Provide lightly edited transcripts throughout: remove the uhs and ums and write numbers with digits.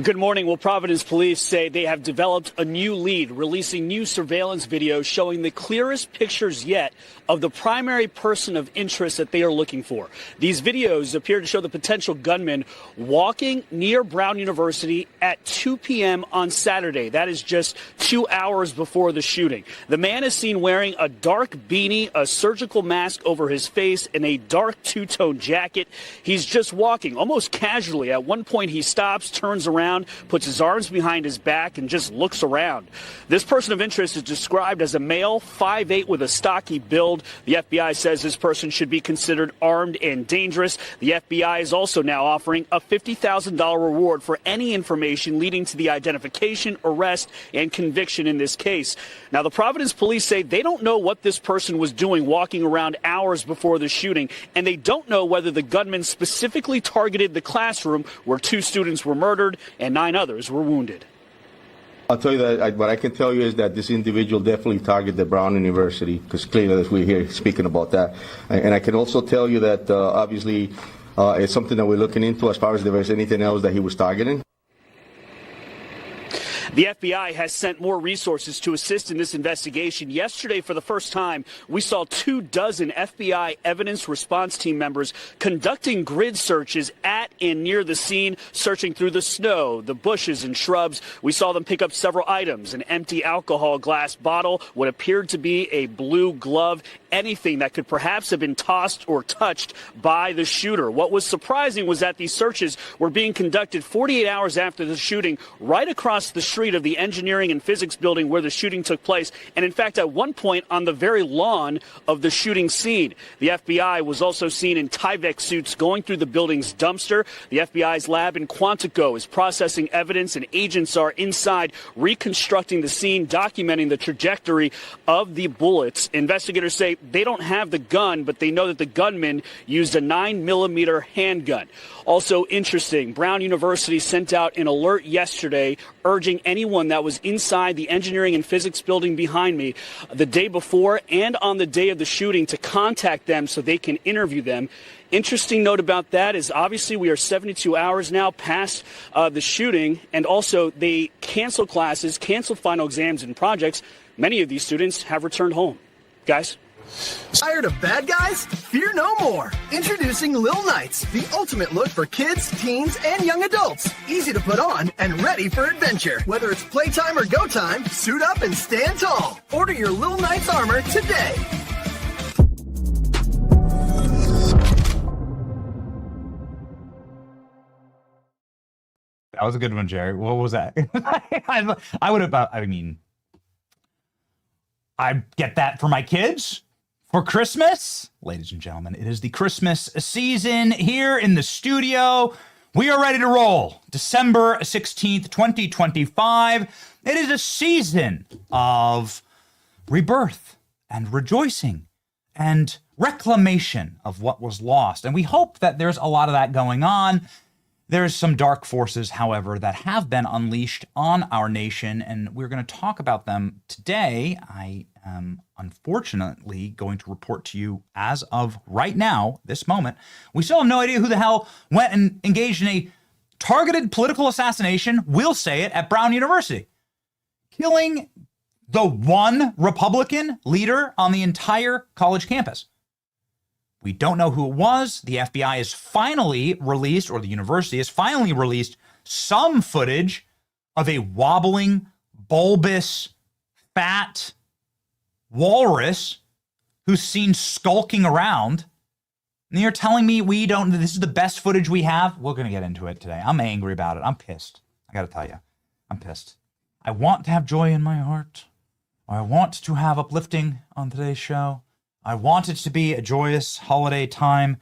Good morning. Well, Providence police say they have developed a new lead, releasing new surveillance videos showing the clearest pictures yet of the primary person of interest that they are looking for. These videos appear to show the potential gunman walking near Brown University at 2 p.m. on Saturday. That is just 2 hours before the shooting. The man is seen wearing a dark beanie, a surgical mask over his face, and a dark two-tone jacket. He's just walking almost casually. At one point, he stops, turns around, puts his arms behind his back, and just looks around. This person of interest is described as a male, 5'8", with a stocky build. The FBI says this person should be considered armed and dangerous. The FBI is also now offering a $50,000 reward for any information leading to the identification, arrest, and conviction in this case. Now, the Providence police say they don't know what this person was doing walking around hours before the shooting, and they don't know whether the gunman specifically targeted the classroom where 2 students were murdered and 9 others were wounded. I'll tell you that what I can tell you is that this individual definitely targeted Brown University, because clearly we're here speaking about that. And I can also tell you that obviously it's something that we're looking into as far as if there's anything else that he was targeting. The FBI has sent more resources to assist in this investigation. Yesterday, for the first time, we saw 24 FBI evidence response team members conducting grid searches at and near the scene, searching through the snow, the bushes and shrubs. We saw them pick up several items: an empty alcohol glass bottle, what appeared to be a blue glove, anything that could perhaps have been tossed or touched by the shooter. What was surprising was that these searches were being conducted 48 hours after the shooting, right across the street of the engineering and physics building where the shooting took place, and in fact at one point on the very lawn of the shooting scene. The FBI was also seen in Tyvek suits going through the building's dumpster. The FBI's lab in Quantico is processing evidence, and agents are inside reconstructing the scene, documenting the trajectory of the bullets. Investigators say they don't have the gun, but they know that the gunman used a 9mm handgun. Also interesting, Brown University sent out an alert yesterday urging anyone that was inside the engineering and physics building behind me the day before and on the day of the shooting to contact them so they can interview them. Interesting note about that is obviously we are 72 hours now past the shooting, and also they canceled classes, canceled final exams and projects. Many of these students have returned home. Guys? Tired of bad guys? Fear no more. Introducing Lil Knights, the ultimate look for kids, teens, and young adults. Easy to put on and ready for adventure. Whether it's playtime or go time, suit up and stand tall. Order your Lil Knights armor today. That was a good one, Jerry. What was that? I would have, I get that for my kids for Christmas. Ladies and gentlemen, it is the Christmas season here in the studio. We are ready to roll. December 16th, 2025. It is a season of rebirth and rejoicing and reclamation of what was lost. And we hope that there's a lot of that going on. There's some dark forces, however, that have been unleashed on our nation, and we're going to talk about them today. I am unfortunately going to report to you as of right now, this moment, we still have no idea who the hell went and engaged in a targeted political assassination, we'll say it, at Brown University, killing the one Republican leader on the entire college campus. We don't know who it was. The FBI has finally released, or the university has finally released, some footage of a wobbling, bulbous, fat walrus who's seen skulking around. And you're telling me this is the best footage we have? We're going to get into it today. I'm angry about it. I'm pissed. I got to tell you, I'm pissed. I want to have joy in my heart. I want to have uplifting on today's show. I want it to be a joyous holiday time.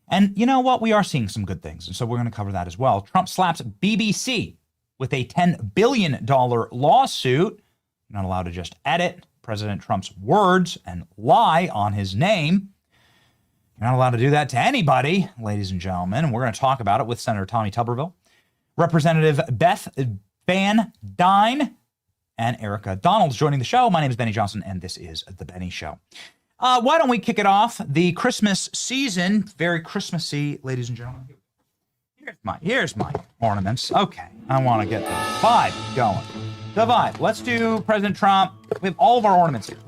And you know what? We are seeing some good things. And so we're going to cover that as well. Trump slaps BBC with a $10 billion lawsuit. You're not allowed to just edit President Trump's words and lie on his name. You're not allowed to do that to anybody, ladies and gentlemen. And we're going to talk about it with Senator Tommy Tuberville, Representative Beth Van Dyne, and Erica Donald's joining the show. My name is Benny Johnson, and this is The Benny Show. Why don't we kick it off? The Christmas season, very Christmassy, ladies and gentlemen. Here's my ornaments. Okay, I want to get the vibe going. The vibe. Let's do President Trump. We have all of our ornaments here.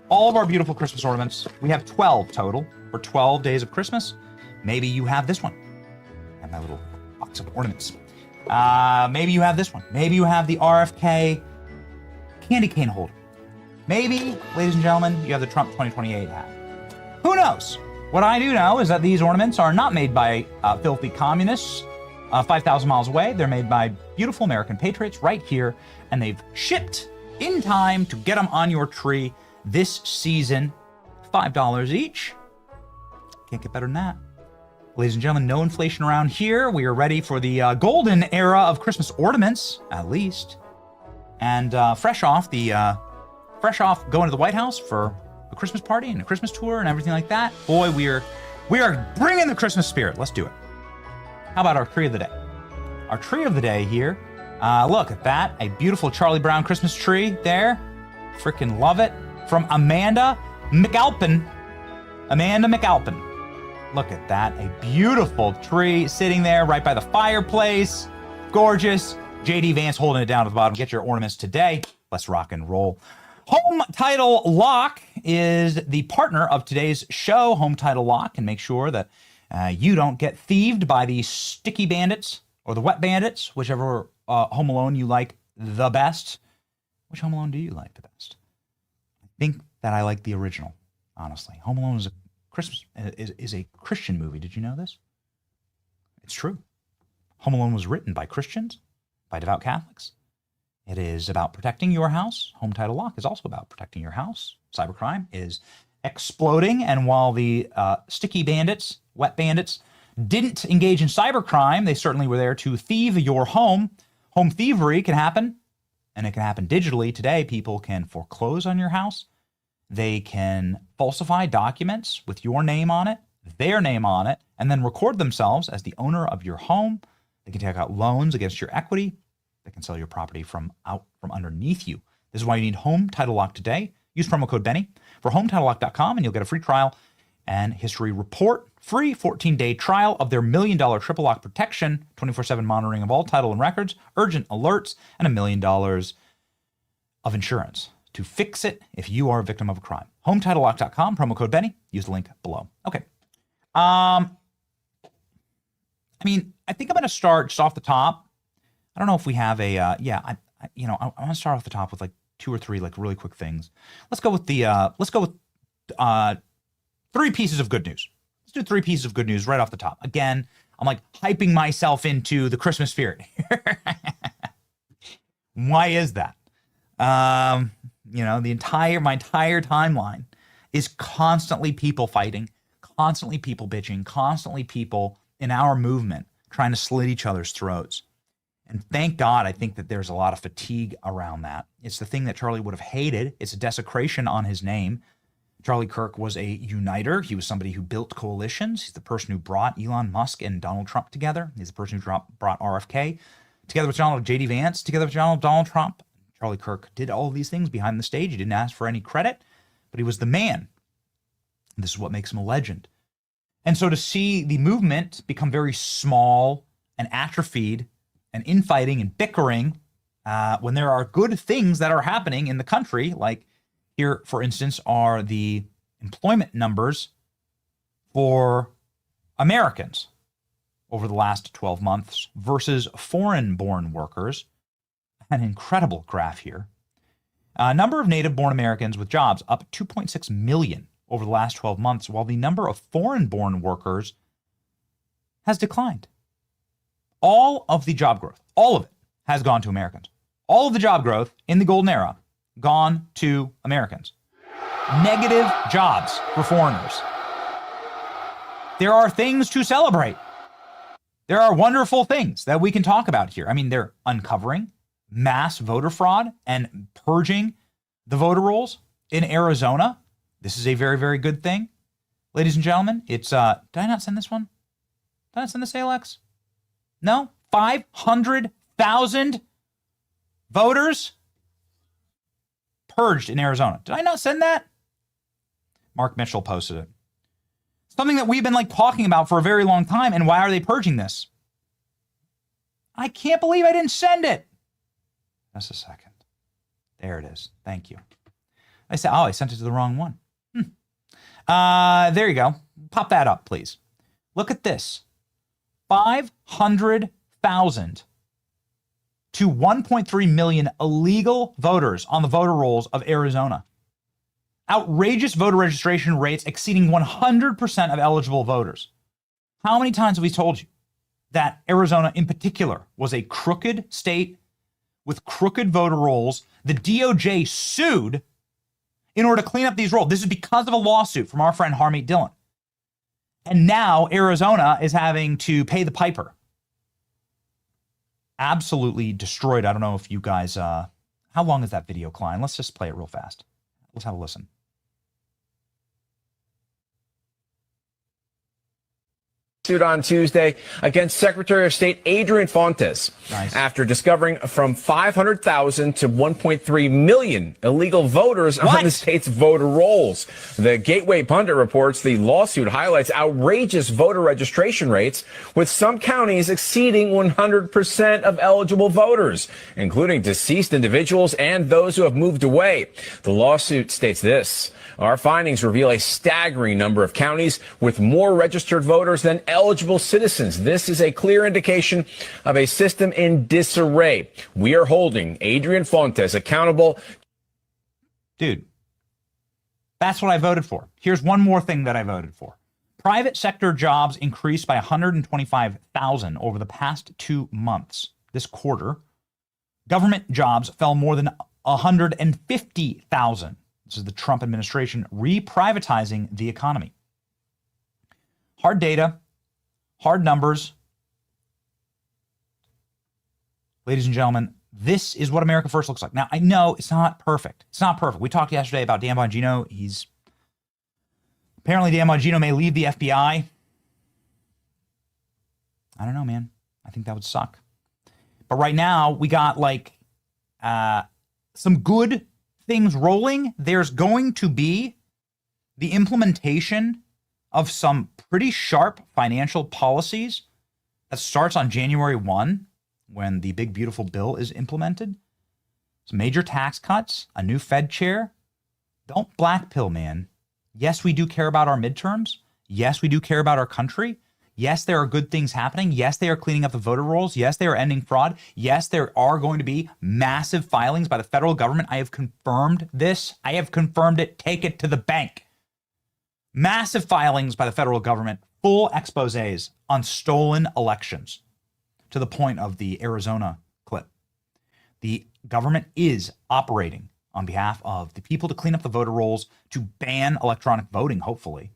All of our beautiful Christmas ornaments. We have 12 total for 12 days of Christmas. Maybe you have this one. And my little box of ornaments. Maybe you have this one. Maybe you have the RFK candy cane holder. Maybe, ladies and gentlemen, you have the Trump 2028 hat. Who knows? What I do know is that these ornaments are not made by filthy communists 5,000 miles away. They're made by beautiful American patriots right here, and they've shipped in time to get them on your tree this season. $5 each. Can't get better than that. Ladies and gentlemen, no inflation around here. We are ready for the golden era of Christmas ornaments, at least. And fresh off going to the White House for a Christmas party and a Christmas tour and everything like that. Boy, we are bringing the Christmas spirit. Let's do it. How about our tree of the day? Our tree of the day here. Look at that. A beautiful Charlie Brown Christmas tree there. Freaking love it. From Amanda McAlpin. Amanda McAlpin. Look at that. A beautiful tree sitting there right by the fireplace. Gorgeous. JD Vance holding it down at the bottom. Get your ornaments today. Let's rock and roll. Home Title Lock is the partner of today's show. Home Title Lock can make sure that you don't get thieved by the sticky bandits or the wet bandits, whichever Home Alone you like the best. Which Home Alone do you like the best? I think that I like the original, honestly. Home Alone is a Christian movie. Did you know this? It's true. Home Alone was written by Christians, by devout Catholics. It is about protecting your house. Home Title Lock is also about protecting your house. Cybercrime is exploding, and while the sticky bandits, wet bandits, didn't engage in cybercrime, they certainly were there to thieve your home. Home thievery can happen, and it can happen digitally. Today, people can foreclose on your house. They can falsify documents with your name on it, their name on it, and then record themselves as the owner of your home. They can take out loans against your equity. They can sell your property from underneath you. This is why you need Home Title Lock today. Use promo code Benny for HomeTitleLock.com, and you'll get a free trial and history report. Free 14-day trial of their $1 million triple lock protection, 24/7 monitoring of all title and records, urgent alerts, and $1 million of insurance to fix it if you are a victim of a crime. HomeTitleLock.com, promo code Benny. Use the link below. Okay. I think I'm going to start just off the top. I don't know if we have a, I want to start off the top with like 2 or 3 like really quick things. Let's go with 3 pieces of good news. Let's do 3 pieces of good news right off the top. Again, I'm like hyping myself into the Christmas spirit. Why is that? My entire timeline is constantly people fighting, constantly people bitching, constantly people in our movement trying to slit each other's throats. And thank God, I think that there's a lot of fatigue around that. It's the thing that Charlie would have hated. It's a desecration on his name. Charlie Kirk was a uniter. He was somebody who built coalitions. He's the person who brought Elon Musk and Donald Trump together. He's the person who brought RFK together with JD Vance, together with Donald Trump. Charlie Kirk did all of these things behind the stage. He didn't ask for any credit, but he was the man. This is what makes him a legend. And so to see the movement become very small and atrophied and infighting and bickering when there are good things that are happening in the country, like here, for instance, are the employment numbers for Americans over the last 12 months versus foreign-born workers. An incredible graph here. Number of native-born Americans with jobs up 2.6 million over the last 12 months, while the number of foreign-born workers has declined. All of the job growth, all of it, has gone to Americans. All of the job growth in the golden era, gone to Americans. Negative jobs for foreigners. There are things to celebrate. There are wonderful things that we can talk about here. I mean, they're uncovering mass voter fraud and purging the voter rolls in Arizona. This is a very, very good thing. Ladies and gentlemen, it's, did I not send this one? Did I not send this, Alex? No? 500,000 voters purged in Arizona. Did I not send that? Mark Mitchell posted it. Something that we've been like talking about for a very long time. And why are they purging this? I can't believe I didn't send it. Just a second. There it is. Thank you. I said, oh, I sent it to the wrong one. There you go. Pop that up, please. Look at this. 500,000 to 1.3 million illegal voters on the voter rolls of Arizona. Outrageous voter registration rates exceeding 100% of eligible voters. How many times have we told you that Arizona in particular was a crooked state with crooked voter rolls? The DOJ sued in order to clean up these rolls. This is because of a lawsuit from our friend Harmeet Dillon. And now Arizona is having to pay the piper. Absolutely destroyed. I don't know if you guys, how long is that video, Klein? Let's just play it real fast. Let's have a listen. Suit on Tuesday against Secretary of State Adrian Fontes after discovering from 500,000 to 1.3 million illegal voters on the state's voter rolls. The Gateway Pundit reports the lawsuit highlights outrageous voter registration rates, with some counties exceeding 100% of eligible voters, including deceased individuals and those who have moved away. The lawsuit states this: our findings reveal a staggering number of counties with more registered voters than eligible citizens. This is a clear indication of a system in disarray. We are holding Adrian Fontes accountable. Dude, that's what I voted for. Here's one more thing that I voted for. Private sector jobs increased by 125,000 over the past 2 months. This quarter, government jobs fell more than 150,000. This is the Trump administration reprivatizing the economy. Hard data, hard numbers. Ladies and gentlemen, this is what America First looks like. Now, I know it's not perfect. It's not perfect. We talked yesterday about Dan Bongino. Apparently Dan Bongino may leave the FBI. I don't know, man. I think that would suck. But right now, we got some good things rolling. There's going to be the implementation of some pretty sharp financial policies that starts on January 1 when the big beautiful bill is implemented. Some major tax cuts, a new Fed chair. Don't black pill, man. Yes, we do care about our midterms. Yes, we do care about our country. Yes, there are good things happening. Yes, they are cleaning up the voter rolls. Yes, they are ending fraud. Yes, there are going to be massive filings by the federal government. I have confirmed this. I have confirmed it. Take it to the bank. Massive filings by the federal government, full exposés on stolen elections, to the point of the Arizona clip. The government is operating on behalf of the people to clean up the voter rolls, to ban electronic voting, hopefully,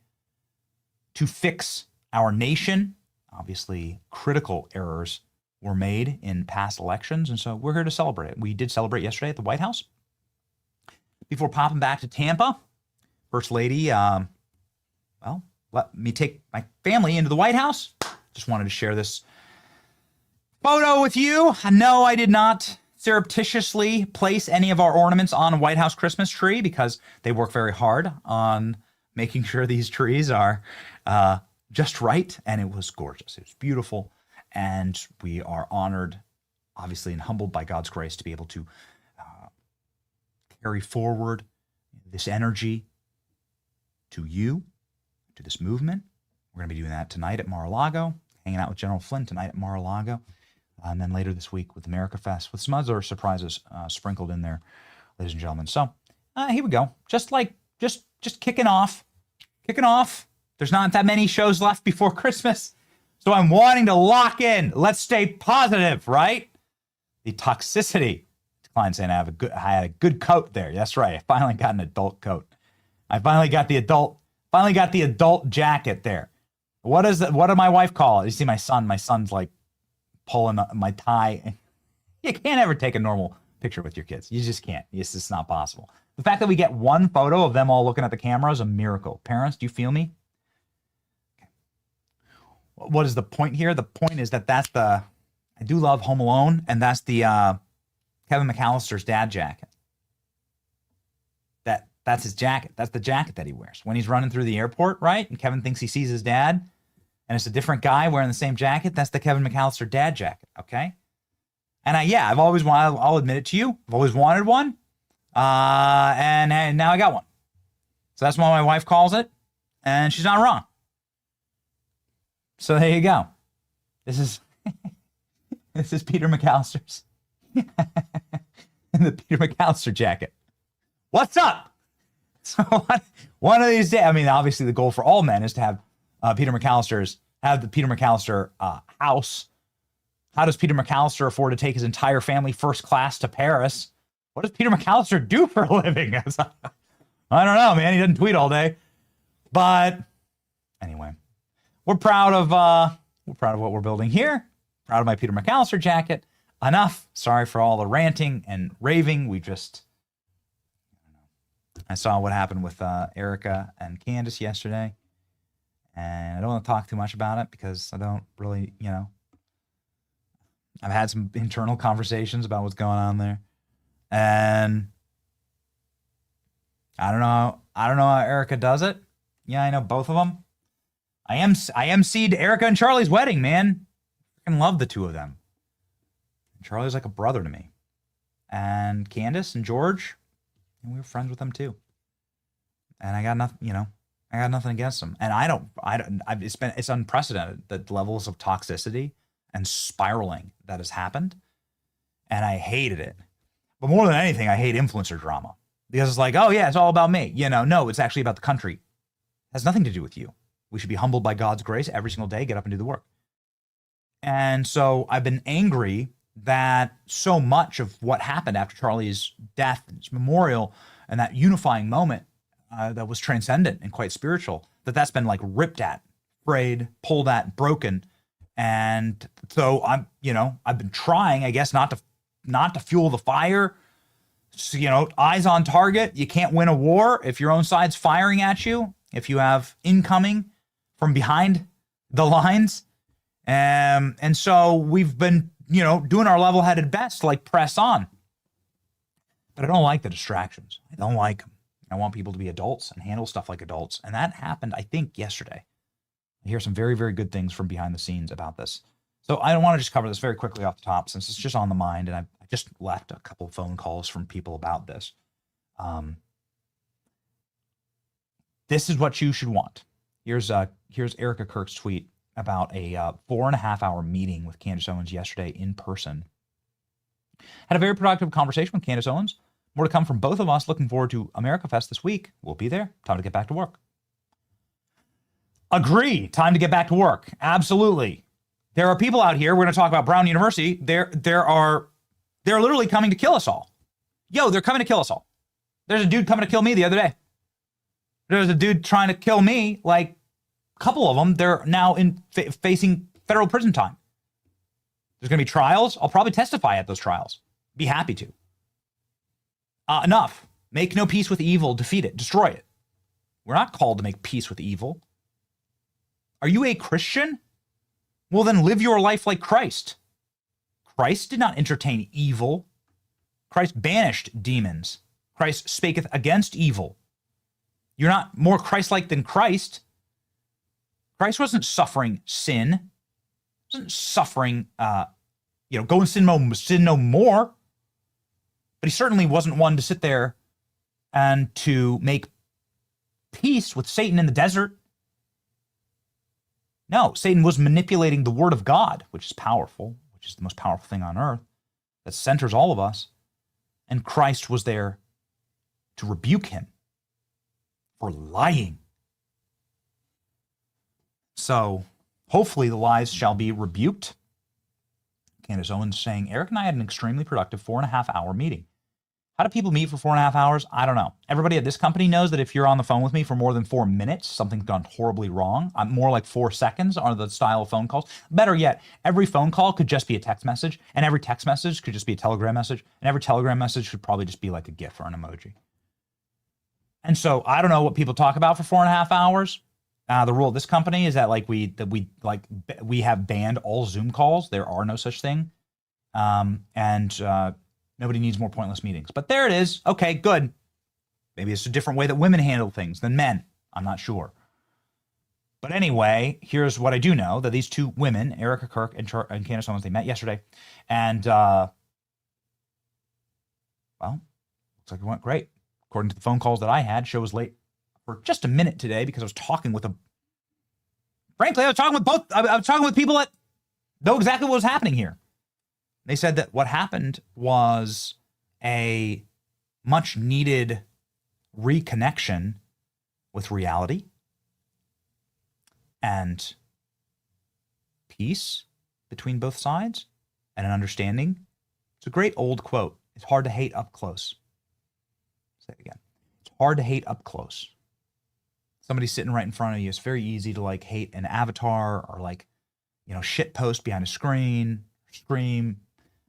to fix our nation. Obviously, critical errors were made in past elections, and so we're here to celebrate it. We did celebrate yesterday at the White House. Before popping back to Tampa, First Lady, let me take my family into the White House. Just wanted to share this photo with you. No, I did not surreptitiously place any of our ornaments on a White House Christmas tree because they work very hard on making sure these trees are just right, and it was gorgeous. It was beautiful, and we are honored, obviously, and humbled by God's grace to be able to carry forward this energy to you, to this movement. We're going to be doing that tonight at Mar-a-Lago, hanging out with General Flynn tonight at Mar-a-Lago, and then later this week with America Fest, with some other surprises sprinkled in there, ladies and gentlemen. So here we go. Just kicking off. There's not that many shows left before Christmas, so I'm wanting to lock in. Let's stay positive, right? The toxicity. Klein saying I had a good coat there. That's right. I finally got an adult coat. I finally got the adult jacket there. What did my wife call it? You see my son. My son's like pulling my tie. You can't ever take a normal picture with your kids. You just can't. It's just not possible. The fact that we get one photo of them all looking at the camera is a miracle. Parents, do you feel me? What is the point here? The point is that I do love Home Alone, and that's the Kevin McAllister's dad jacket. That's his jacket. That's the jacket that he wears when he's running through the airport, right? And Kevin thinks he sees his dad, and it's a different guy wearing the same jacket. That's the Kevin McAllister dad jacket, okay? And I've always wanted, I'll admit it to you, I've always wanted one. And now I got one. So that's what my wife calls it. And she's not wrong. So there you go. This is Peter McAllister's in the Peter McAllister jacket. What's up? So one of these days, I mean, obviously the goal for all men is to have the Peter McAllister house. How does Peter McAllister afford to take his entire family first class to Paris? What does Peter McAllister do for a living? I don't know, man. He doesn't tweet all day. But anyway, we're proud of what we're building here. Proud of my Peter McAllister jacket. Enough. Sorry for all the ranting and raving. I saw what happened with Erica and Candace yesterday. And I don't want to talk too much about it because I don't really, I've had some internal conversations about what's going on there. And I don't know how Erica does it. Yeah, I know both of them. I emceed Erica and Charlie's wedding, man. I love the two of them. Charlie's like a brother to me. And Candace and George, and we were friends with them too. And I got nothing, I got nothing against them. And it's unprecedented, the levels of toxicity and spiraling that has happened. And I hated it. But more than anything, I hate influencer drama. Because it's like, oh yeah, it's all about me. No, it's actually about the country. It has nothing to do with you. We should be humbled by God's grace every single day, get up and do the work. And so I've been angry that so much of what happened after Charlie's death, his memorial, and that unifying moment that was transcendent and quite spiritual, that's been like ripped at, frayed, pulled at, broken. And so I've been trying, I guess, not to fuel the fire. So, eyes on target. You can't win a war if your own side's firing at you, if you have incoming from behind the lines. And so we've been, doing our level-headed best to press on. But I don't like the distractions. I don't like them. I want people to be adults and handle stuff like adults. And that happened, I think, yesterday. I hear some very, very good things from behind the scenes about this. So I want to just cover this very quickly off the top since it's just on the mind. And I just left a couple of phone calls from people about this. This is what you should want. Here's Erica Kirk's tweet about a 4.5-hour meeting with Candace Owens yesterday in person. Had a very productive conversation with Candace Owens. More to come from both of us. Looking forward to America Fest this week. We'll be there. Time to get back to work. Agree. Time to get back to work. Absolutely. There are people out here. We're going to talk about Brown University. They're literally coming to kill us all. They're coming to kill us all. There's a dude coming to kill me the other day. There's a dude trying to kill me. A couple of them, they're now facing federal prison time. There's going to be trials. I'll probably testify at those trials. Be happy to. Enough. Make no peace with evil. Defeat it. Destroy it. We're not called to make peace with evil. Are you a Christian? Well, then live your life like Christ. Christ did not entertain evil. Christ banished demons. Christ spaketh against evil. You're not more Christ-like than Christ. Christ wasn't suffering sin. He wasn't suffering, go and sin no more. But he certainly wasn't one to sit there and to make peace with Satan in the desert. No, Satan was manipulating the word of God, which is powerful, which is the most powerful thing on earth, that centers all of us. And Christ was there to rebuke him for lying. So hopefully the lies shall be rebuked. Candace Owens saying, Eric and I had an extremely productive 4.5-hour meeting. How do people meet for 4.5 hours? I don't know. Everybody at this company knows that if you're on the phone with me for more than 4 minutes, something's gone horribly wrong. I'm more like 4 seconds are the style of phone calls. Better yet, every phone call could just be a text message, and every text message could just be a Telegram message, and every Telegram message should probably just be like a GIF or an emoji. And so I don't know what people talk about for 4.5 hours. The rule of this company is that we have banned all Zoom calls. There are no such thing. Nobody needs more pointless meetings. But there it is. Okay, good. Maybe it's a different way that women handle things than men. I'm not sure. But anyway, here's what I do know, that these two women, Erica Kirk and Candace Owens, they met yesterday. And Well, looks like it went great. According to the phone calls that I had, show was late for just a minute today because I was talking with frankly, I was talking with people that know exactly what was happening here. They said that what happened was a much needed reconnection with reality and peace between both sides and an understanding. It's a great old quote. It's hard to hate up close. Say it again. It's hard to hate up close. Somebody's sitting right in front of you. It's very easy to like hate an avatar or like, shit post behind a screen, scream.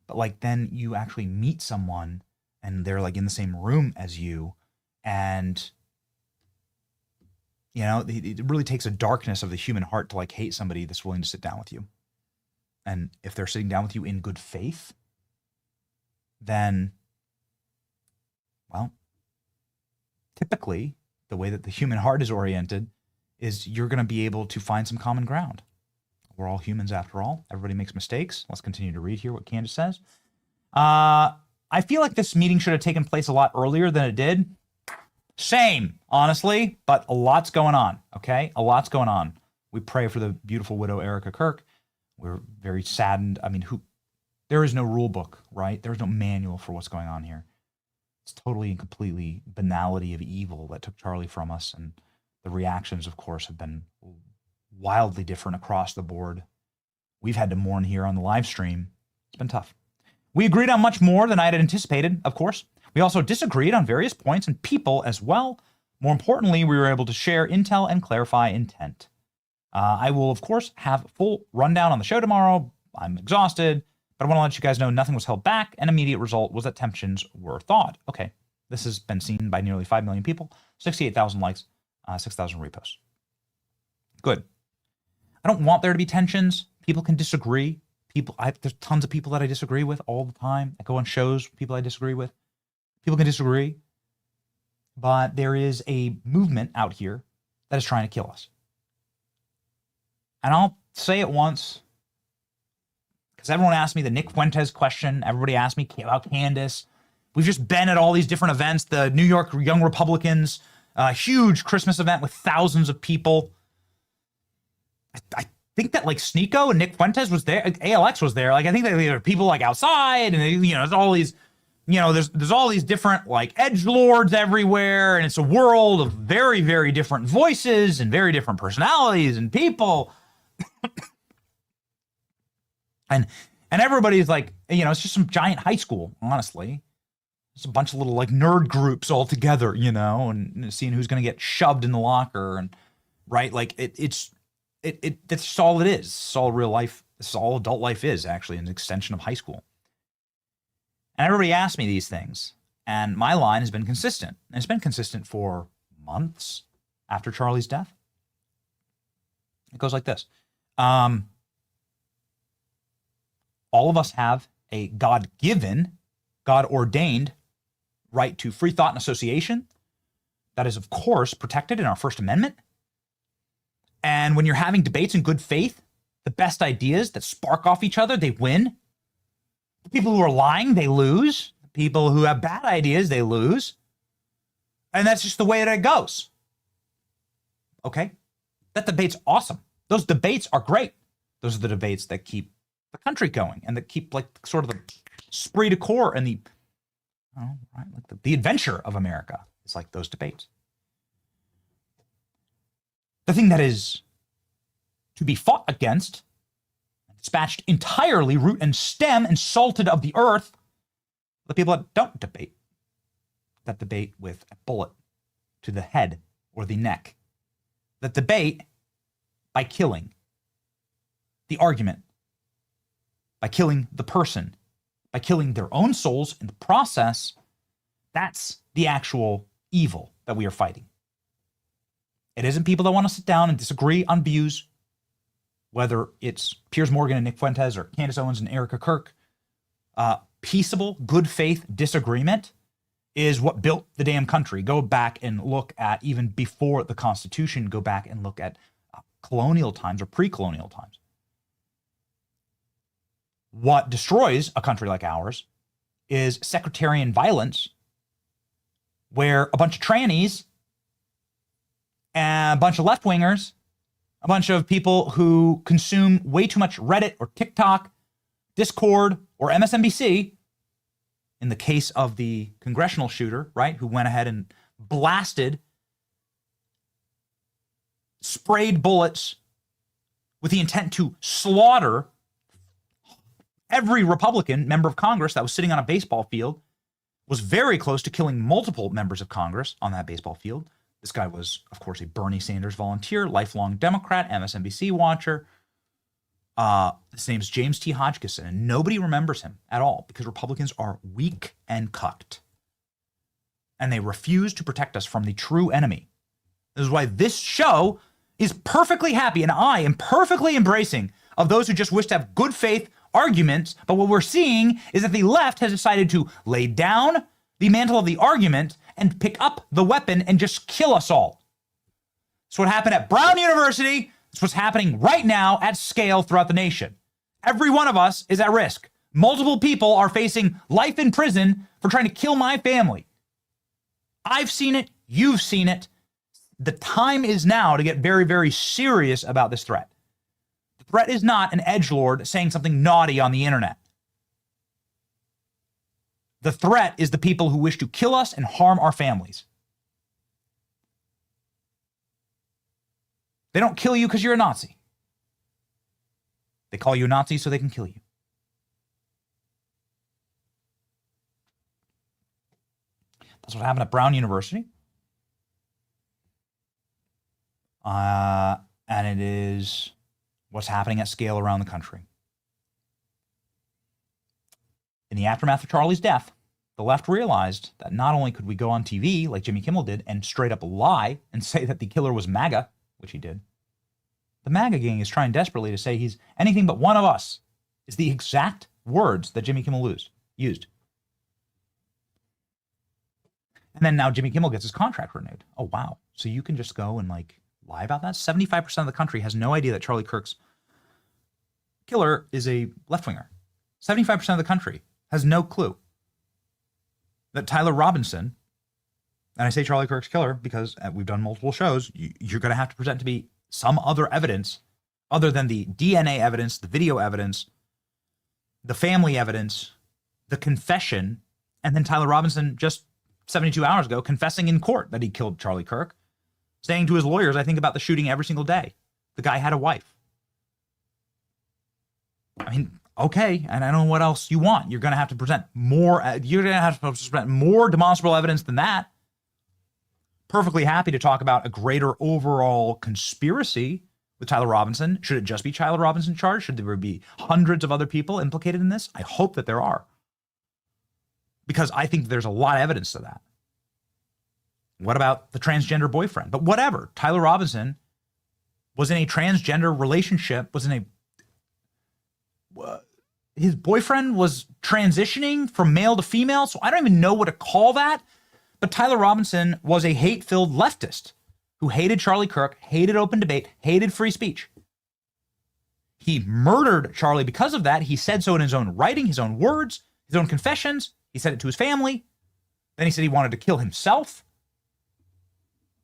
But like then you actually meet someone and they're like in the same room as you. And, it really takes a darkness of the human heart to like hate somebody that's willing to sit down with you. And if they're sitting down with you in good faith, then, well, typically the way that the human heart is oriented is you're going to be able to find some common ground. We're all humans after all. Everybody makes mistakes. Let's continue to read here what Candace says. I feel like this meeting should have taken place a lot earlier than it did. Same, honestly, but a lot's going on, okay? A lot's going on. We pray for the beautiful widow Erica Kirk. We're very saddened. I mean, there is no rule book, right? There's no manual for what's going on here. It's totally and completely banality of evil that took Charlie from us. And the reactions, of course, have been wildly different across the board. We've had to mourn here on the live stream. It's been tough. We agreed on much more than I had anticipated, of course. We also disagreed on various points and people as well. More importantly, we were able to share intel and clarify intent. I will, of course, have a full rundown on the show tomorrow. I'm exhausted, but I want to let you guys know nothing was held back. An immediate result was that tensions were thawed. Okay, this has been seen by nearly 5 million people, 68,000 likes, 6,000 reposts. Good. I don't want there to be tensions. People can disagree. There's tons of people that I disagree with all the time. I go on shows with people I disagree with. People can disagree, but there is a movement out here that is trying to kill us. And I'll say it once, because everyone asked me the Nick Fuentes question. Everybody asked me about Candace. We've just been at all these different events. The New York Young Republicans, a huge Christmas event with thousands of people. I think that like Sneeko and Nick Fuentes was there. ALX was there. Like I think that there were people like outside, and there's all these, there's all these different like edgelords everywhere, and it's a world of very, very different voices and very different personalities and people. and everybody's like, it's just some giant high school, honestly. It's a bunch of little like nerd groups all together, and seeing who's going to get shoved in the locker, and right, like that's just all it is. It's all real life. This is all adult life is actually an extension of high school. And everybody asks me these things, and my line has been consistent. And it's been consistent for months after Charlie's death. It goes like this. All of us have a God-given, God-ordained right to free thought and association. That is, of course, protected in our First Amendment. And when you're having debates in good faith, the best ideas that spark off each other, they win. The people who are lying, they lose. The people who have bad ideas, they lose. And that's just the way that it goes. Okay? That debate's awesome. Those debates are great. Those are the debates that keep the country going and that keep like sort of the esprit de corps and the adventure of America. It's like those debates. The thing that is to be fought against, dispatched entirely root and stem and salted of the earth, the people that don't debate, that debate with a bullet to the head or the neck, that debate by killing the argument, by killing the person, by killing their own souls in the process. That's the actual evil that we are fighting. It isn't people that want to sit down and disagree on views, whether it's Piers Morgan and Nick Fuentes or Candace Owens and Erica Kirk. Peaceable, good faith disagreement is what built the damn country. Go back and look at even before the Constitution. Go back and look at colonial times or pre-colonial times. What destroys a country like ours is sectarian violence, where a bunch of trannies and a bunch of left-wingers, a bunch of people who consume way too much Reddit or TikTok, Discord, or MSNBC, in the case of the congressional shooter, right, who went ahead and blasted, sprayed bullets with the intent to slaughter every Republican member of Congress that was sitting on a baseball field, was very close to killing multiple members of Congress on that baseball field. This guy was, of course, a Bernie Sanders volunteer, lifelong Democrat, MSNBC watcher. His name's James T. Hodgkinson, and nobody remembers him at all because Republicans are weak and cucked. And they refuse to protect us from the true enemy. This is why this show is perfectly happy, and I am perfectly embracing of those who just wish to have good faith arguments. But what we're seeing is that the left has decided to lay down the mantle of the argument and pick up the weapon and just kill us all. It's what happened at Brown University. It's what's happening right now at scale throughout the nation. Every one of us is at risk. Multiple people are facing life in prison for trying to kill my family. I've seen it. You've seen it. The time is now to get very, very serious about this threat. The threat is not an edgelord saying something naughty on the internet. The threat is the people who wish to kill us and harm our families. They don't kill you because you're a Nazi. They call you a Nazi so they can kill you. That's what happened at Brown University. And it is what's happening at scale around the country. In the aftermath of Charlie's death, the left realized that not only could we go on TV like Jimmy Kimmel did and straight up lie and say that the killer was MAGA, which he did. The MAGA gang is trying desperately to say he's anything but one of us, is the exact words that Jimmy Kimmel used. And then now Jimmy Kimmel gets his contract renewed. Oh, wow. So you can just go and lie about that? 75% of the country has no idea that Charlie Kirk's killer is a left-winger. 75% of the country has no clue that Tyler Robinson, and I say Charlie Kirk's killer because we've done multiple shows, you're going to have to present to be some other evidence other than the DNA evidence, the video evidence, the family evidence, the confession, and then Tyler Robinson just 72 hours ago confessing in court that he killed Charlie Kirk, saying to his lawyers, I think about the shooting every single day. The guy had a wife. I mean, okay, and I don't know what else you want. You're going to have to present more. You're going to have to present more demonstrable evidence than that. Perfectly happy to talk about a greater overall conspiracy with Tyler Robinson. Should it just be Tyler Robinson charged? Should there be hundreds of other people implicated in this? I hope that there are, because I think there's a lot of evidence to that. What about the transgender boyfriend? But whatever. Tyler Robinson was in a transgender relationship, his boyfriend was transitioning from male to female, so I don't even know what to call that. But Tyler Robinson was a hate-filled leftist who hated Charlie Kirk, hated open debate, hated free speech. He murdered Charlie because of that. He said so in his own writing, his own words, his own confessions. He said it to his family. Then he said he wanted to kill himself.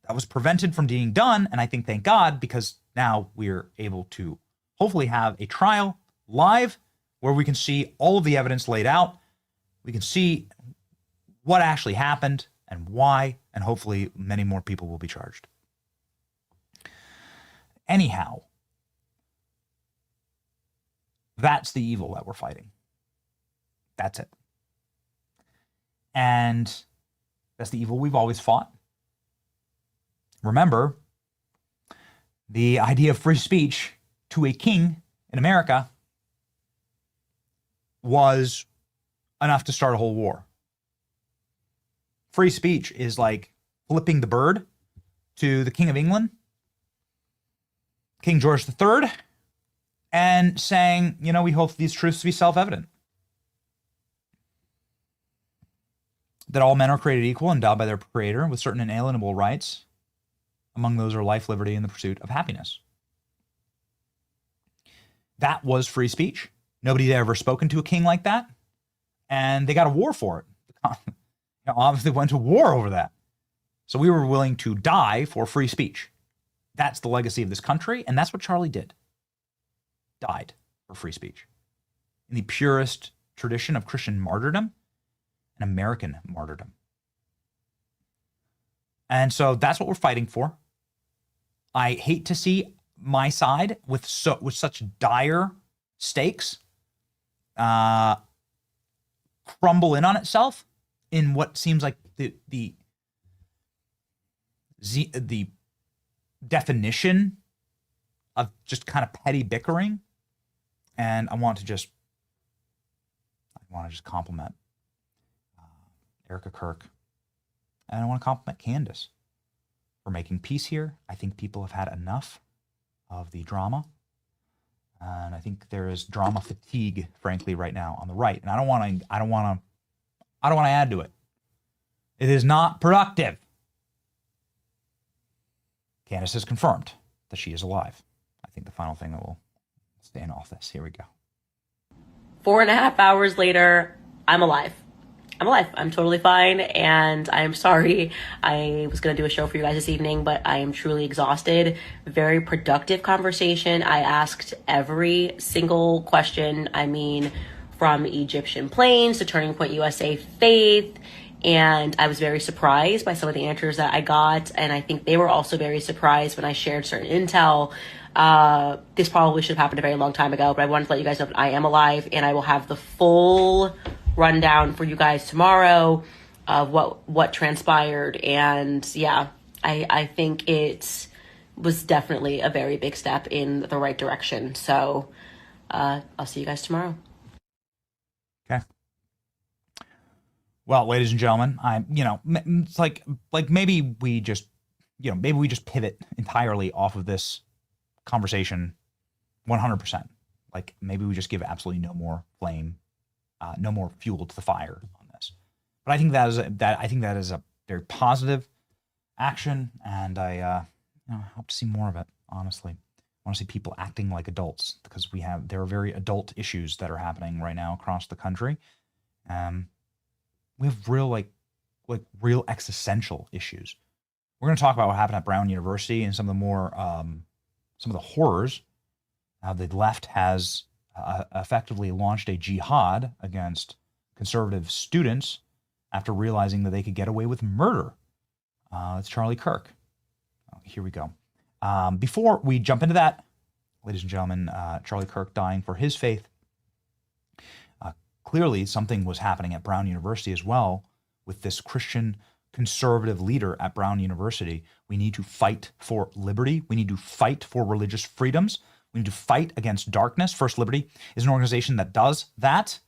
That was prevented from being done, and I think, thank God, because now we're able to hopefully have a trial live where we can see all of the evidence laid out. We can see what actually happened and why, and hopefully many more people will be charged. Anyhow, that's the evil that we're fighting. That's it. And that's the evil we've always fought. Remember, the idea of free speech to a king in America was enough to start a whole war. Free speech is like flipping the bird to the King of England, King George III, and saying, we hope these truths to be self-evident. That all men are created equal, endowed by their creator with certain inalienable rights. Among those are life, liberty, and the pursuit of happiness. That was free speech. Nobody had ever spoken to a king like that. and they got a war for it. Obviously went to war over that. So we were willing to die for free speech. That's the legacy of this country, and that's what Charlie did. Died for free speech. In the purest tradition of Christian martyrdom and American martyrdom. And so that's what we're fighting for. I hate to see my side with such dire stakes crumble in on itself in what seems like the definition of just kind of petty bickering. And I want to just compliment Erica Kirk, and I want to compliment Candace for making peace here. I think people have had enough of the drama, and I think there is drama fatigue, frankly, right now on the right. And I don't want to add to it. It is not productive. Candace has confirmed that she is alive. I think the final thing that will stay in all this. Here we go. 4.5 hours later, I'm alive. I'm totally fine, and I'm sorry. I was going to do a show for you guys this evening, but I am truly exhausted. Very productive conversation. I asked every single question. I mean, from Egyptian planes to Turning Point USA Faith, and I was very surprised by some of the answers that I got, and I think they were also very surprised when I shared certain intel. This probably should have happened a very long time ago, but I wanted to let you guys know that I am alive, and I will have the full rundown for you guys tomorrow of what transpired. And yeah, I think it was definitely a very big step in the right direction. So I'll see you guys tomorrow. Okay. Well, ladies and gentlemen, it's like maybe we just pivot entirely off of this conversation 100%. Like maybe we just give absolutely no more flame, no more fuel to the fire on this. But I think that is a very positive action, and I hope to see more of it. Honestly, I want to see people acting like adults, because there are very adult issues that are happening right now across the country. We have real existential issues. We're going to talk about what happened at Brown University and some of the horrors. The left has effectively launched a jihad against conservative students after realizing that they could get away with murder. It's Charlie Kirk. Here we go. Before we jump into that, ladies and gentlemen, Charlie Kirk dying for his faith. Clearly, something was happening at Brown University as well with this Christian conservative leader at Brown University. We need to fight for liberty. We need to fight for religious freedoms. We need to fight against darkness. First Liberty is an organization that does that.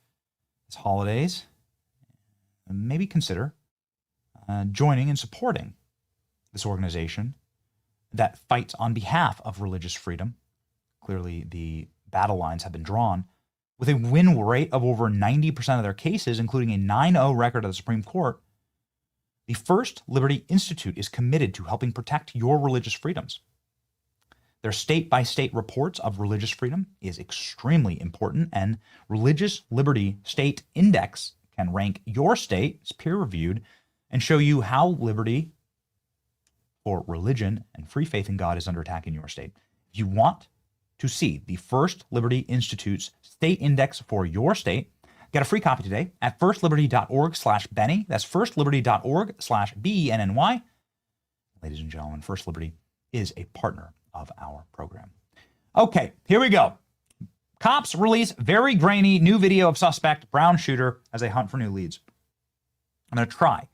It's holidays. Maybe consider joining and supporting this organization that fights on behalf of religious freedom. Clearly, the battle lines have been drawn with a win rate of over 90% of their cases, including a 9-0 record at the Supreme Court. The First Liberty Institute is committed to helping protect your religious freedoms. Their state-by-state reports of religious freedom is extremely important, and Religious Liberty State Index can rank your state, it's peer-reviewed, and show you how liberty for religion and free faith in God is under attack in your state. If you want to see the First Liberty Institute's state index for your state, get a free copy today at firstliberty.org/Benny. That's firstliberty.org/BENNY. Ladies and gentlemen, First Liberty is a partner of our program. Okay, here we go. Cops release very grainy new video of suspect Brown shooter as they hunt for new leads. I'm going to try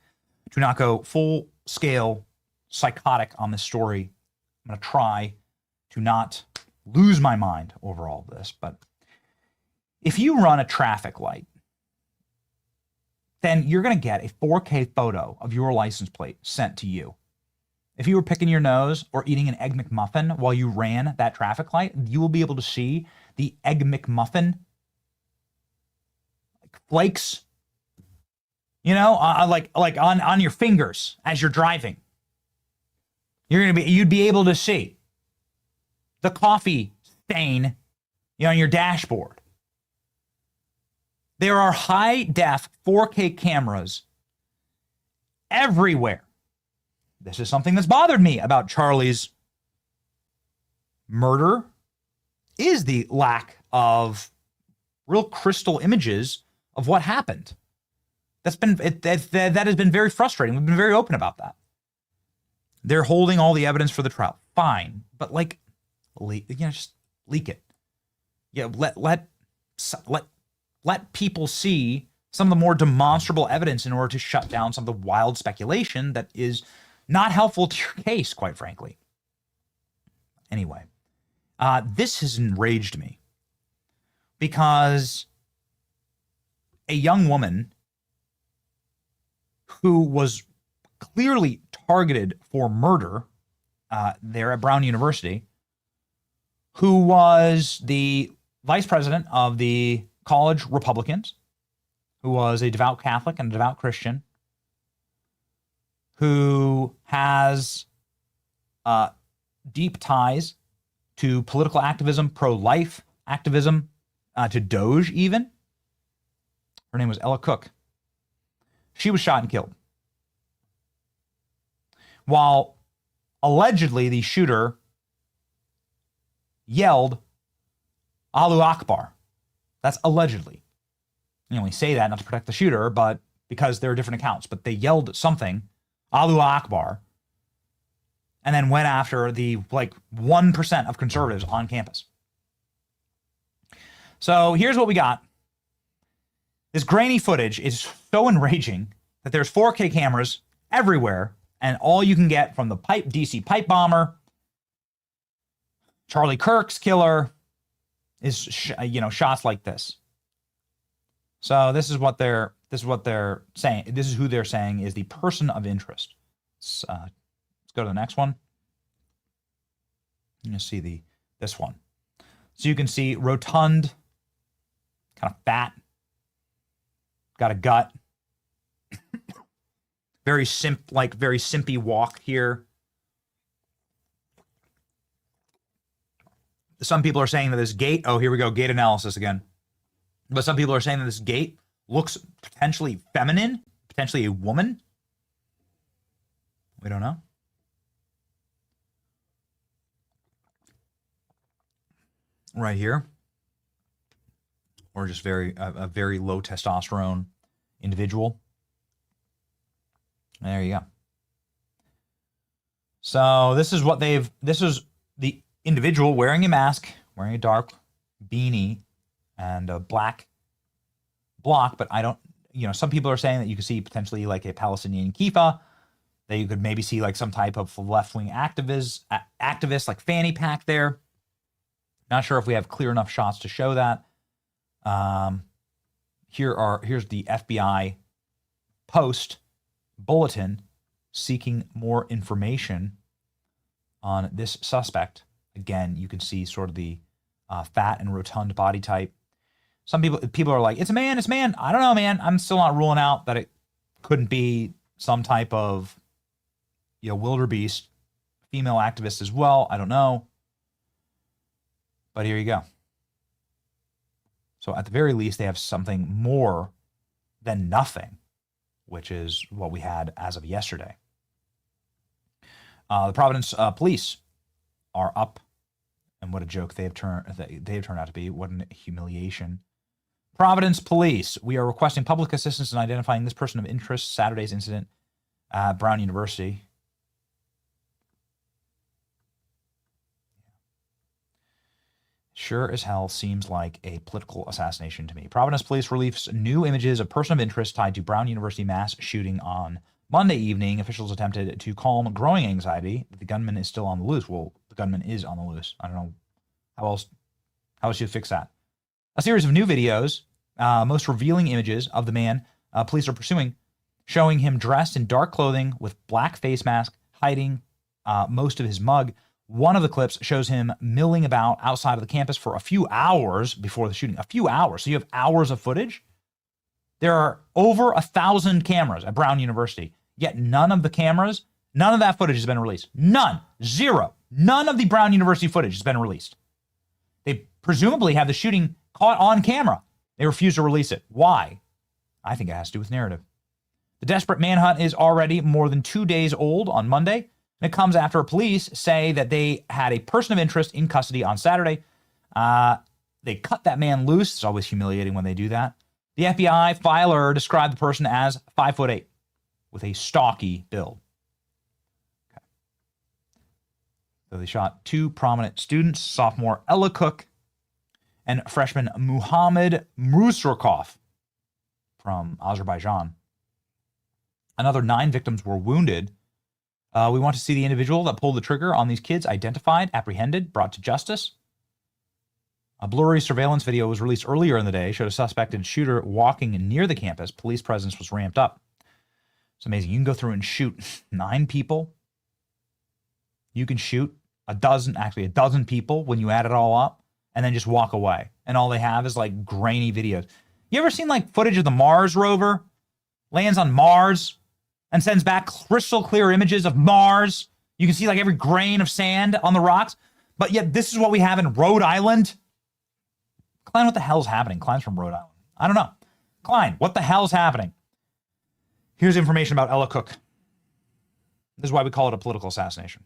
to not go full-scale psychotic on this story. I'm going to try to not lose my mind over all of this. But if you run a traffic light, then you're going to get a 4K photo of your license plate sent to you. If you were picking your nose or eating an Egg McMuffin while you ran that traffic light, you will be able to see the Egg McMuffin flakes, like on your fingers as you're driving. You'd be able to see the coffee stain, on your dashboard. There are high-def 4K cameras everywhere. This is something that's bothered me about Charlie's murder, is the lack of real crystal images of what happened. That has been very frustrating. We've been very open about that. They're holding all the evidence for the trial. Fine, but just leak it. Yeah, let people see some of the more demonstrable evidence in order to shut down some of the wild speculation that is not helpful to your case, quite frankly. Anyway, this has enraged me because a young woman who was clearly targeted for murder there at Brown University, who was the vice president of the college Republicans, who was a devout Catholic and a devout Christian, who has deep ties to political activism, pro-life activism, to Doge even. Her name was Ella Cook. She was shot and killed. While allegedly the shooter yelled, "Allahu Akbar." That's allegedly. We say that not to protect the shooter, but because there are different accounts. But they yelled something, "Allahu Akbar," and then went after the 1% of conservatives on campus. So here's what we got. This grainy footage is so enraging that there's 4K cameras everywhere, and all you can get from the DC pipe bomber, Charlie Kirk's killer, is shots like this. So this is what they're saying. This is who they're saying is the person of interest. Let's go to the next one. You see this one. So you can see rotund, kind of fat, got a gut, very simpy walk here. Some people are saying that this gait, oh, here we go, gait analysis again. But some people are saying that this gait looks potentially feminine, potentially a woman. We don't know. Right here. Or just a very low testosterone individual. There you go. So this is the individual wearing a mask, wearing a dark beanie and a black block, but some people are saying that you could see potentially like a Palestinian kippah, that you could maybe see like some type of left-wing activist like fanny pack there. Not sure if we have clear enough shots to show that. Here's the FBI post bulletin seeking more information on this suspect. Again, you can see sort of the fat and rotund body type. Some people are like, it's a man. I don't know, man. I'm still not ruling out that it couldn't be some type of wildebeest female activist as well. I don't know. But here you go. So at the very least, they have something more than nothing, which is what we had as of yesterday. The Providence police are up, and what a joke they have turned out to be. What a humiliation. Providence police, we are requesting public assistance in identifying this person of interest. Saturday's incident at Brown University. Sure as hell seems like a political assassination to me. Providence police released new images of person of interest tied to Brown University mass shooting on Monday evening. Officials attempted to calm growing anxiety that the gunman is still on the loose. Well, the gunman is on the loose. I don't know how else you fix that. A series of new videos, most revealing images of the man police are pursuing, showing him dressed in dark clothing with black face mask, hiding most of his mug. One of the clips shows him milling about outside of the campus for a few hours before the shooting. A few hours. So you have hours of footage. There are over 1,000 cameras at Brown University, yet none of that footage has been released. None. Zero. None of the Brown University footage has been released. They presumably have the shooting caught on camera. They refuse to release it. Why? I think it has to do with narrative. The desperate manhunt is already more than 2 days old on Monday, and it comes after police say that they had a person of interest in custody on Saturday. They cut that man loose. It's always humiliating when they do that. The FBI filer described the person as 5'8" with a stocky build. Okay. So they shot 2 prominent students, sophomore Ella Cook and freshman Muhammad Mruzrakov from Azerbaijan. Another 9 victims were wounded. We want to see the individual that pulled the trigger on these kids identified, apprehended, brought to justice. A blurry surveillance video was released earlier in the day, showed a suspected shooter walking near the campus. Police presence was ramped up. It's amazing. You can go through and shoot 9 people. You can shoot a dozen people when you add it all up, and then just walk away. And all they have is like grainy videos. You ever seen like footage of the Mars rover? Lands on Mars and sends back crystal clear images of Mars. You can see like every grain of sand on the rocks. But yet this is what we have in Rhode Island. Klein, what the hell's happening? Klein's from Rhode Island. I don't know. Klein, what the hell's happening? Here's information about Ella Cook. This is why we call it a political assassination.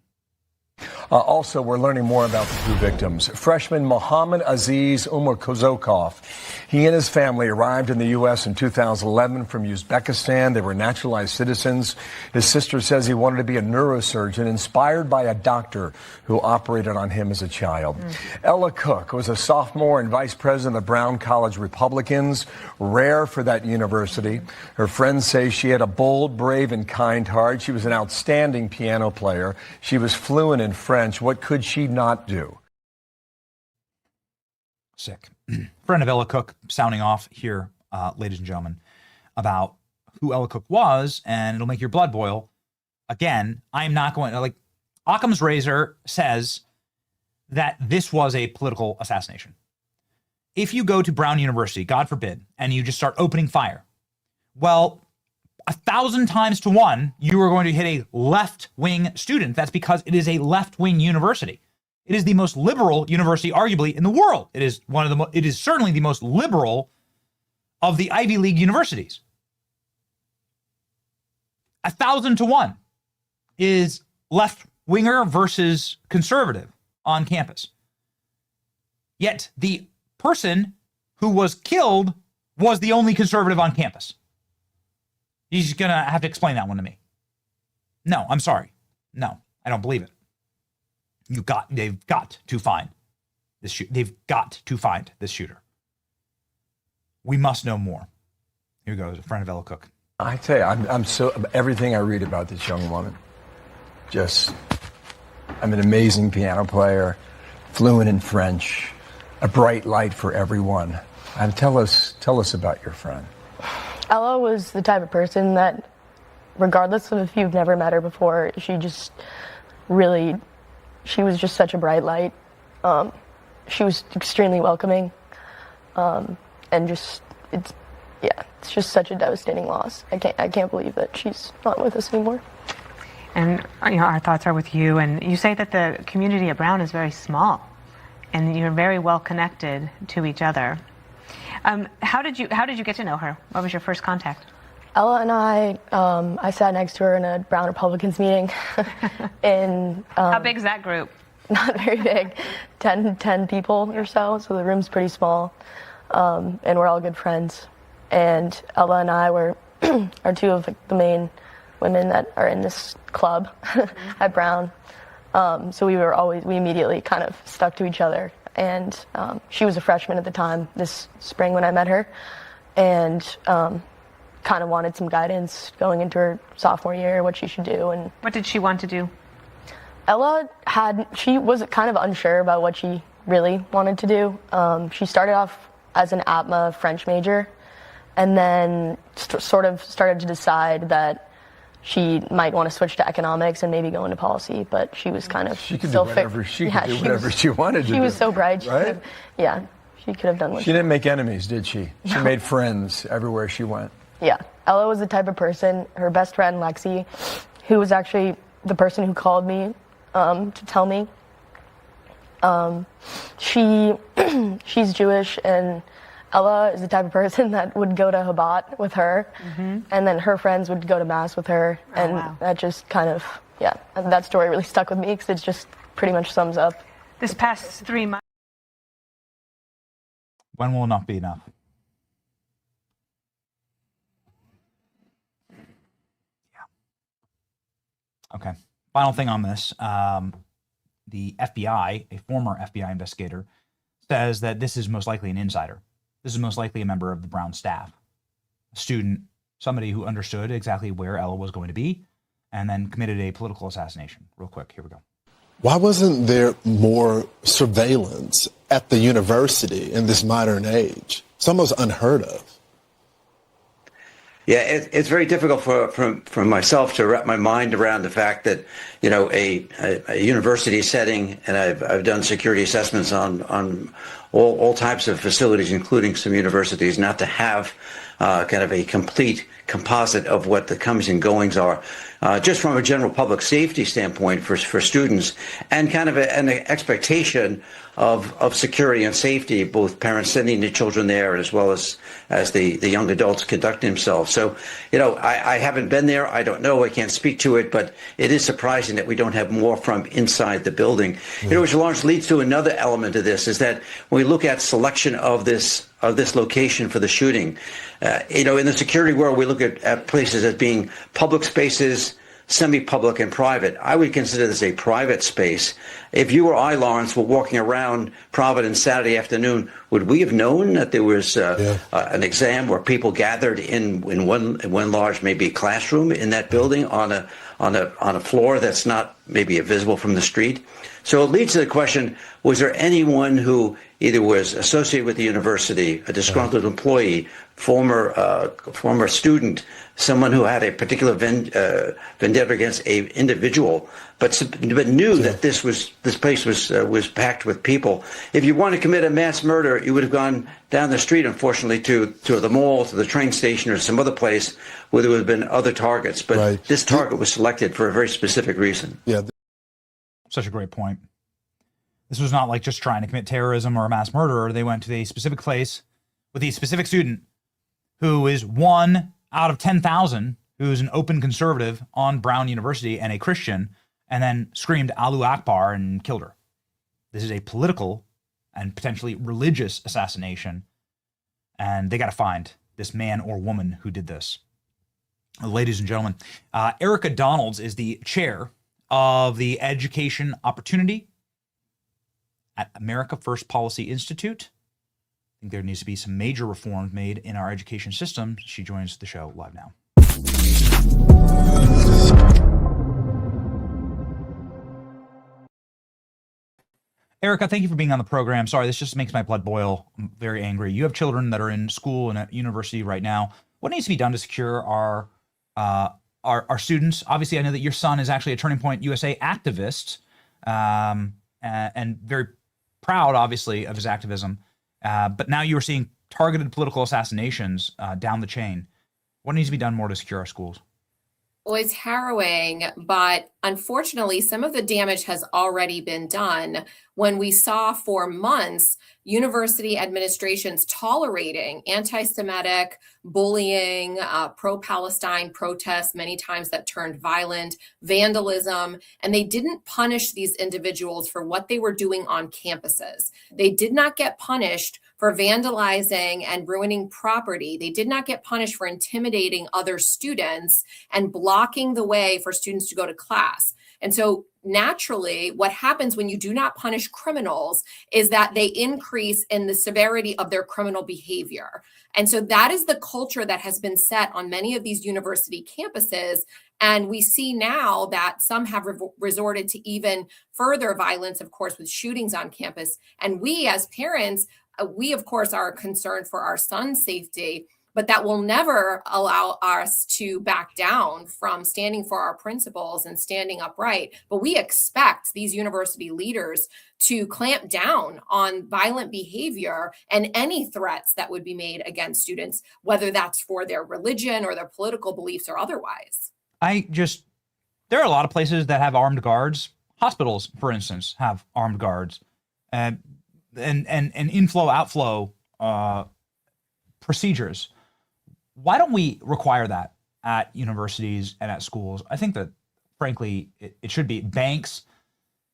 Also, we're learning more about the 2 victims. Freshman Mohammed Aziz Umar Kozokov. He and his family arrived in the U.S. in 2011 from Uzbekistan. They were naturalized citizens. His sister says he wanted to be a neurosurgeon, inspired by a doctor who operated on him as a child. Ella Cook was a sophomore and vice president of Brown College Republicans, rare for that university. Her friends say she had a bold, brave, and kind heart. She was an outstanding piano player. She was fluent in French. What could she not do? Sick. Friend of Ella Cook sounding off here, ladies and gentlemen, about who Ella Cook was, and it'll make your blood boil. Again, I am not going to, like, Occam's razor says that this was a political assassination. If you go to Brown University, God forbid, and you just start opening fire, well, 1,000 times to 1, you are going to hit a left-wing student. That's because it is a left-wing university. It is the most liberal university, arguably, in the world. It is it is certainly the most liberal of the Ivy League universities. 1,000 to 1 is left-winger versus conservative on campus. Yet the person who was killed was the only conservative on campus. He's going to have to explain that one to me. No, I'm sorry. No, I don't believe it. They've got to find this They've got to find this shooter. We must know more. Here goes, a friend of Ella Cook. I tell you, I'm so, everything I read about this young woman, I'm an amazing piano player, fluent in French, a bright light for everyone. And tell us about your friend. Ella was the type of person that, regardless of if you've never met her before, she was just such a bright light. She was extremely welcoming, and it's just such a devastating loss. I can't believe that she's not with us anymore. And our thoughts are with you. And you say that the community at Brown is very small, and you're very well connected to each other. How did you get to know her? What was your first contact? Ella and I sat next to her in a Brown Republicans meeting. How big is that group? Not very big, 10 people or so the room's pretty small, and we're all good friends. And Ella and I are 2 of the main women that are in this club at Brown. So we immediately kind of stuck to each other. And she was a freshman at the time, this spring when I met her, and kind of wanted some guidance going into her sophomore year, what she should do. And what did she want to do? Ella she was kind of unsure about what she really wanted to do. She started off as an APMA French major, and then sort of started to decide that she might want to switch to economics and maybe go into policy, but she was kind of she could do whatever she wanted to do. She was so bright. Right? She could have done what she didn't make enemies, did she? She made friends everywhere she went. Yeah. Ella was the type of person, her best friend, Lexi, who was actually the person who called me to tell me. She's Jewish, and Ella is the type of person that would go to Chabad with her, and then her friends would go to Mass with her, and that just kind of, that story really stuck with me because it just pretty much sums up. This past 3 months. When will enough be enough? Okay. Final thing on this. The FBI, a former FBI investigator, says that this is most likely an insider. This is most likely a member of the Brown staff, a student, somebody who understood exactly where Ella was going to be, and then committed a political assassination. Real quick, here we go. Why wasn't there more surveillance at the university in this modern age? It's almost unheard of. Yeah, it's very difficult for myself to wrap my mind around the fact that, you know, a university setting, and I've done security assessments on all types of facilities, including some universities, not to have kind of a complete composite of what the comings and goings are, just from a general public safety standpoint for students, and kind of an expectation of security and safety, both parents sending their children there as well as the young adults conducting themselves. So, you know, I haven't been there. I don't know. I can't speak to it, but it is surprising that we don't have more from inside the building. You know, which largely leads to another element of this, is that when we look at selection of this location for the shooting, you know, in the security world, we look at places as being public spaces, semi-public and private. I would consider this a private space. If you or I, Lawrence, were walking around Providence Saturday afternoon, would we have known that there was an exam where people gathered in one large, maybe classroom in that building on a floor that's not maybe visible from the street? So it leads to the question, was there anyone who either was associated with the university, a disgruntled employee, former student, someone who had a particular vendetta against a individual, but knew that this place was packed with people? If you want to commit a mass murder, you would have gone down the street, unfortunately, to the mall, to the train station, or some other place where there would have been other targets. But this target was selected for a very specific reason. Yeah. Such a great point. This was not like just trying to commit terrorism or a mass murder. They went to a specific place with a specific student who is 1 out of 10,000, who's an open conservative on Brown University and a Christian, and then screamed Allahu Akbar and killed her. This is a political and potentially religious assassination, and they got to find this man or woman who did this. Ladies and gentlemen, Erica Donalds is the chair of the Education Opportunity at America First Policy Institute. I think there needs to be some major reforms made in our education system. She joins the show live now. Erica, thank you for being on the program. Sorry, this just makes my blood boil. I'm very angry. You have children that are in school and at university right now. What needs to be done to secure our students? Obviously, I know that your son is actually a Turning Point USA activist, and very proud, obviously, of his activism. But now you are seeing targeted political assassinations down the chain. What needs to be done more to secure our schools? Well, it's harrowing, but unfortunately, some of the damage has already been done when we saw for months university administrations tolerating anti-Semitic, bullying, pro-Palestine protests, many times that turned violent, vandalism, and they didn't punish these individuals for what they were doing on campuses. They did not get punished for vandalizing and ruining property. They did not get punished for intimidating other students and blocking the way for students to go to class. And so naturally, what happens when you do not punish criminals is that they increase in the severity of their criminal behavior. And so that is the culture that has been set on many of these university campuses. And we see now that some have resorted to even further violence, of course, with shootings on campus. And we as parents, we, of course, are concerned for our son's safety, but that will never allow us to back down from standing for our principles and standing upright. But we expect these university leaders to clamp down on violent behavior and any threats that would be made against students, whether that's for their religion or their political beliefs or otherwise. There are a lot of places that have armed guards. Hospitals, for instance, have armed guards. And inflow, outflow procedures. Why don't we require that at universities and at schools? I think that, frankly, it should be. Banks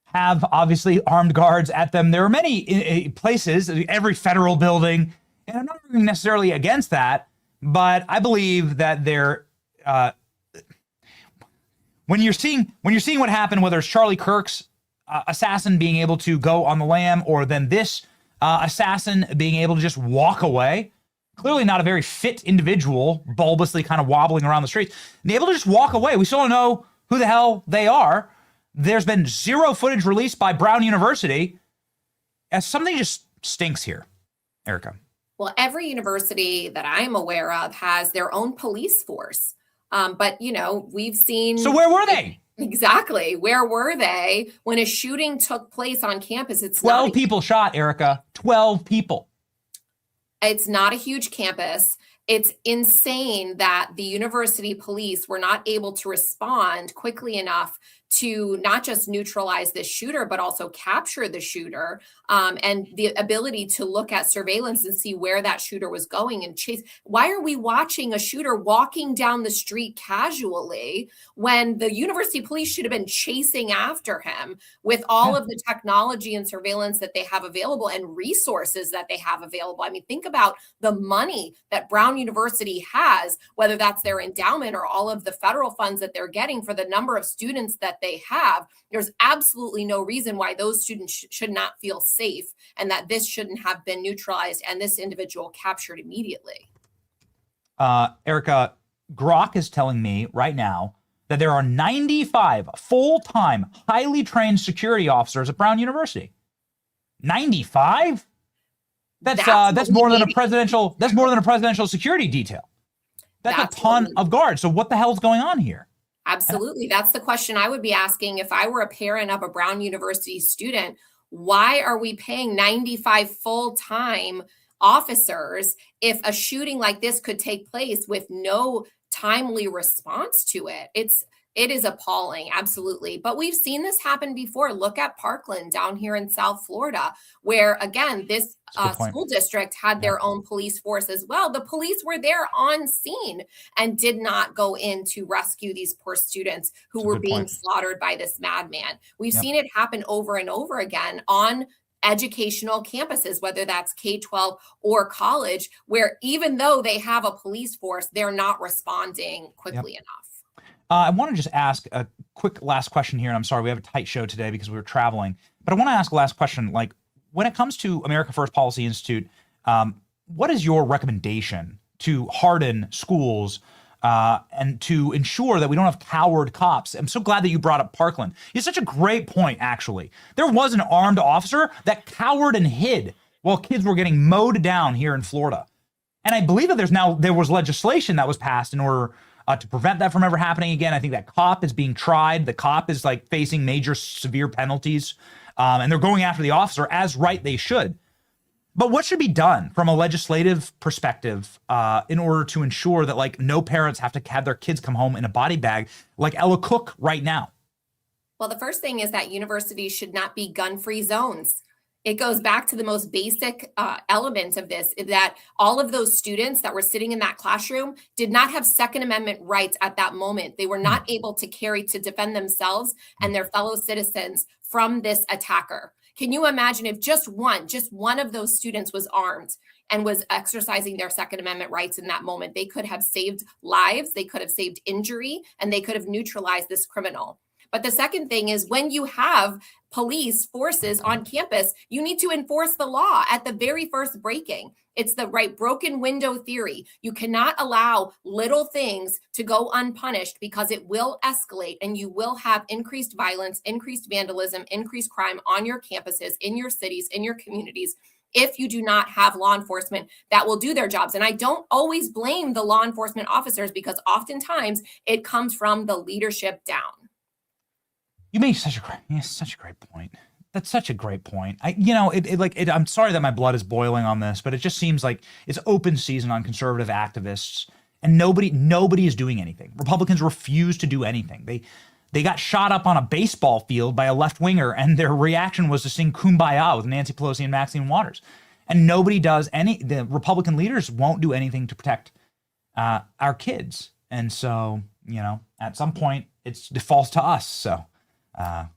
have obviously armed guards at them. There are many places, every federal building, and I'm not necessarily against that, but I believe that when you're seeing what happened, whether it's Charlie Kirk's assassin being able to go on the lam, or then this assassin being able to just walk away, clearly not a very fit individual, bulbously kind of wobbling around the streets, and able to just walk away. We still don't know who the hell they are. There's been zero footage released by Brown University. Something just stinks here, Erica. Well, every university that I'm aware of has their own police force. But, we've seen... So where were they? Exactly. Where were they when a shooting took place on campus? It's 12 people shot, Erica. 12 people. It's not a huge campus. It's insane that the university police were not able to respond quickly enough to not just neutralize the shooter, but also capture the shooter, and the ability to look at surveillance and see where that shooter was going and chase. Why are we watching a shooter walking down the street casually when the university police should have been chasing after him with all of the technology and surveillance that they have available and resources that they have available? I mean, think about the money that Brown University has, whether that's their endowment or all of the federal funds that they're getting for the number of students that they have. There's absolutely no reason why those students should not feel safe, and that this shouldn't have been neutralized and this individual captured immediately. Erica, Grok is telling me right now that there are 95 full-time, highly trained security officers at Brown University. 95? That's more than a presidential. That's more than a presidential security detail. That's a ton of guards. So what the hell's going on here? Absolutely. That's the question I would be asking if I were a parent of a Brown University student. Why are we paying 95 full-time officers if a shooting like this could take place with no timely response to it? It is appalling, absolutely. But we've seen this happen before. Look at Parkland down here in South Florida, where, again, this school district had their own police force as well. The police were there on scene and did not go in to rescue these poor students who were being slaughtered by this madman. We've seen it happen over and over again on educational campuses, whether that's K-12 or college, where even though they have a police force, they're not responding quickly enough. I want to just ask a quick last question here, and I'm sorry, we have a tight show today because we were traveling, but I want to ask a last question. Like, when it comes to America First Policy Institute, what is your recommendation to harden schools and to ensure that we don't have coward cops? I'm so glad that you brought up Parkland. It's such a great point, actually. There was an armed officer that cowered and hid while kids were getting mowed down here in Florida. And I believe that there was legislation that was passed in order to prevent that from ever happening again. I think that cop is being tried. The cop is like facing major severe penalties, and they're going after the officer, as right they should. But what should be done from a legislative perspective in order to ensure that like no parents have to have their kids come home in a body bag like Ella Cook right now? Well, the first thing is that universities should not be gun-free zones. It goes back to the most basic element of this, is that all of those students that were sitting in that classroom did not have Second Amendment rights at that moment. They were not able to defend themselves and their fellow citizens from this attacker. Can you imagine if just one of those students was armed and was exercising their Second Amendment rights in that moment? They could have saved lives, they could have saved injury, and they could have neutralized this criminal. But the second thing is, when you have police forces on campus, you need to enforce the law at the very first breaking. It's the broken window theory. You cannot allow little things to go unpunished because it will escalate and you will have increased violence, increased vandalism, increased crime on your campuses, in your cities, in your communities, if you do not have law enforcement that will do their jobs. And I don't always blame the law enforcement officers, because oftentimes it comes from the leadership down. You make such a great point. That's such a great point. I'm sorry that my blood is boiling on this, but it just seems like it's open season on conservative activists, and nobody is doing anything. Republicans refuse to do anything. They got shot up on a baseball field by a left winger, and their reaction was to sing "Kumbaya" with Nancy Pelosi and Maxine Waters. And nobody does the Republican leaders won't do anything to protect our kids. And so, at some point it defaults to us. So I'm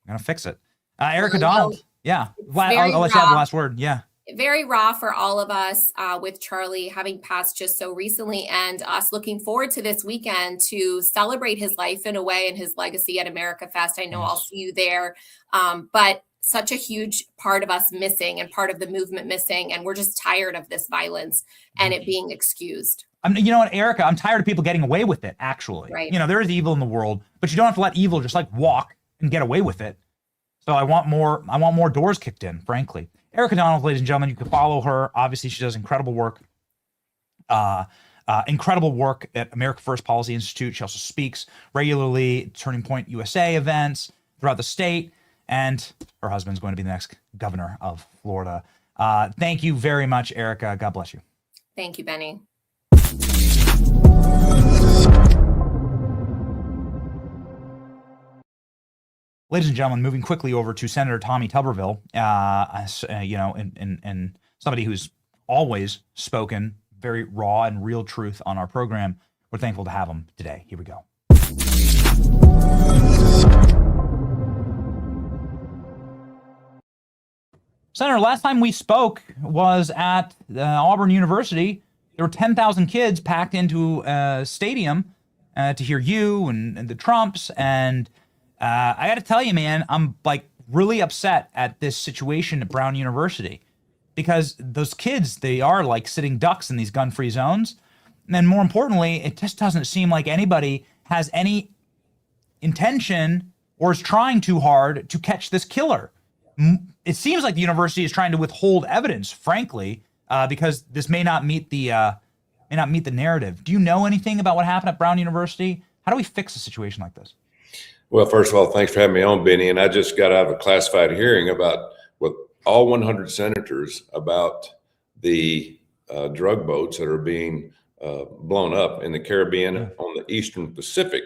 going to fix it. Erica Donald. Yeah. I'll let you have the last word. Yeah. Very raw for all of us with Charlie having passed just so recently, and us looking forward to this weekend to celebrate his life in a way and his legacy at America Fest. I know I'll see you there. But such a huge part of us missing and part of the movement missing. And we're just tired of this violence and it being excused. You know what, Erica, I'm tired of people getting away with it, actually. Right. There is evil in the world, but you don't have to let evil just walk and get away with it. So I want more doors kicked in, frankly. Erica Donald, ladies and gentlemen, you can follow her. Obviously, she does incredible work. Incredible work at America First Policy Institute. She also speaks regularly at Turning Point USA events throughout the state. And her husband's going to be the next governor of Florida. Thank you very much, Erica. God bless you. Thank you, Benny. Ladies and gentlemen, moving quickly over to Senator Tommy Tuberville, and somebody who's always spoken very raw and real truth on our program. We're thankful to have him today. Here we go. Senator, last time we spoke was at Auburn University. There were 10,000 kids packed into a stadium to hear you and the Trumps. And I got to tell you, man, I'm really upset at this situation at Brown University because those kids, they are like sitting ducks in these gun-free zones. And more importantly, it just doesn't seem like anybody has any intention or is trying too hard to catch this killer. It seems like the university is trying to withhold evidence, frankly, because this may not meet the narrative. Do you know anything about what happened at Brown University? How do we fix a situation like this? Well, first of all, thanks for having me on, Benny. And I just got out of a classified hearing with all 100 senators about the drug boats that are being blown up in the Caribbean on the Eastern Pacific.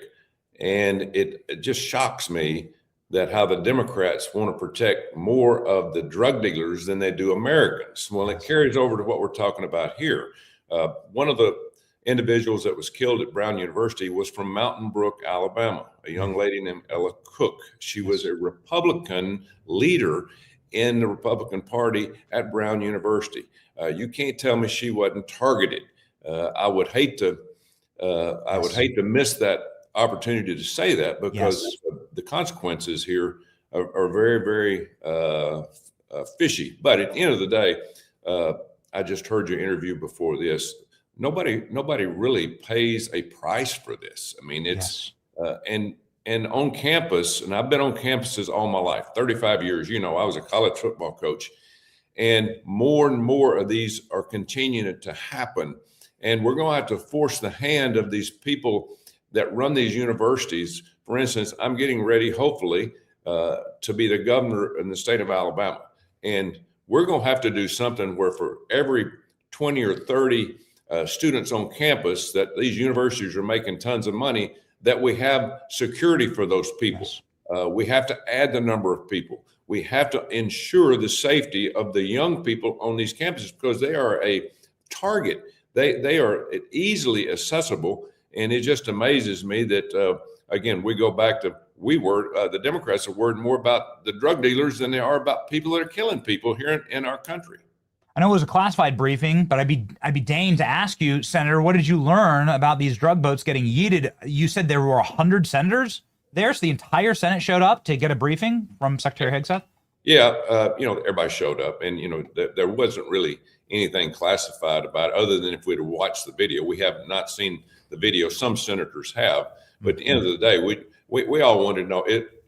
And it just shocks me that how the Democrats want to protect more of the drug dealers than they do Americans. Well, it carries over to what we're talking about here. One of the individuals that was killed at Brown University was from Mountain Brook, Alabama, a young lady named Ella Cook. She was a Republican leader in the Republican Party at Brown University. You can't tell me she wasn't targeted. I would hate to miss that opportunity to say that because the consequences here are very, very fishy. But at the end of the day, I just heard your interview before this. Nobody really pays a price for this. I mean, it's and on campus, and I've been on campuses all my life, 35 years. I was a college football coach, and more of these are continuing to happen. And we're going to have to force the hand of these people that run these universities. For instance, I'm getting ready, hopefully, to be the governor in the state of Alabama. And we're going to have to do something where for every 20 or 30 students on campus that these universities are making tons of money, that we have security for those people. We have to add the number of people. We have to ensure the safety of the young people on these campuses because they are a target. They are easily accessible. And it just amazes me that, again, we go back to the Democrats are worried more about the drug dealers than they are about people that are killing people here in our country. I know it was a classified briefing, but I'd be deigned to ask you, Senator, what did you learn about these drug boats getting yeeted? You said there were 100 senators there, so the entire Senate showed up to get a briefing from Secretary Hegseth? Yeah, everybody showed up, and there wasn't really anything classified about it, other than if we'd have watched the video. We have not seen the video. Some senators have, but at the end of the day, we all want to know it.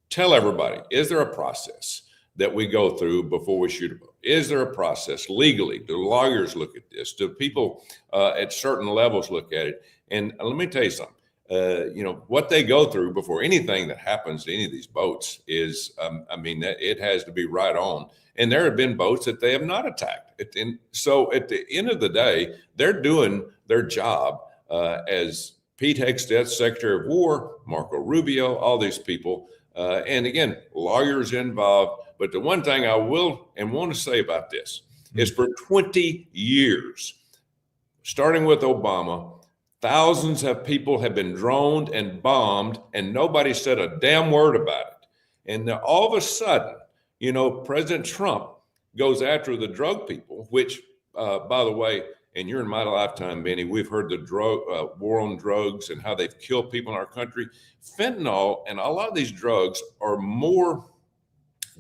Tell everybody: is there a process that we go through before we shoot a boat? Is there a process legally? Do lawyers look at this? Do people at certain levels look at it? And let me tell you something. What they go through before anything that happens to any of these boats is, it has to be right on. And there have been boats that they have not attacked. And so at the end of the day, they're doing their job as Pete Hegseth, Secretary of War, Marco Rubio, all these people. And again, lawyers involved. But the one thing I will and want to say about this is for 20 years, starting with Obama. Thousands of people have been droned and bombed, and nobody said a damn word about it. And then all of a sudden, President Trump goes after the drug people, which, by the way, and you're in my lifetime, Benny, we've heard the war on drugs and how they've killed people in our country. Fentanyl and a lot of these drugs are more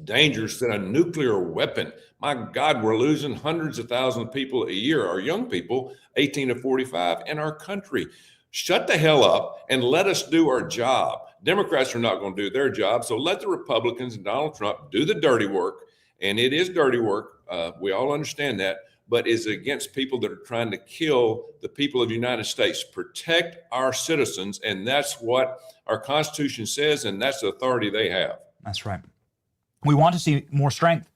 dangerous than a nuclear weapon. My God, we're losing hundreds of thousands of people a year, our young people, 18 to 45 in our country. Shut the hell up and let us do our job. Democrats are not going to do their job, so let the Republicans and Donald Trump do the dirty work. And it is dirty work. We all understand that, but it's against people that are trying to kill the people of the United States. Protect our citizens, and that's what our Constitution says, and that's the authority they have. That's right. We want to see more strength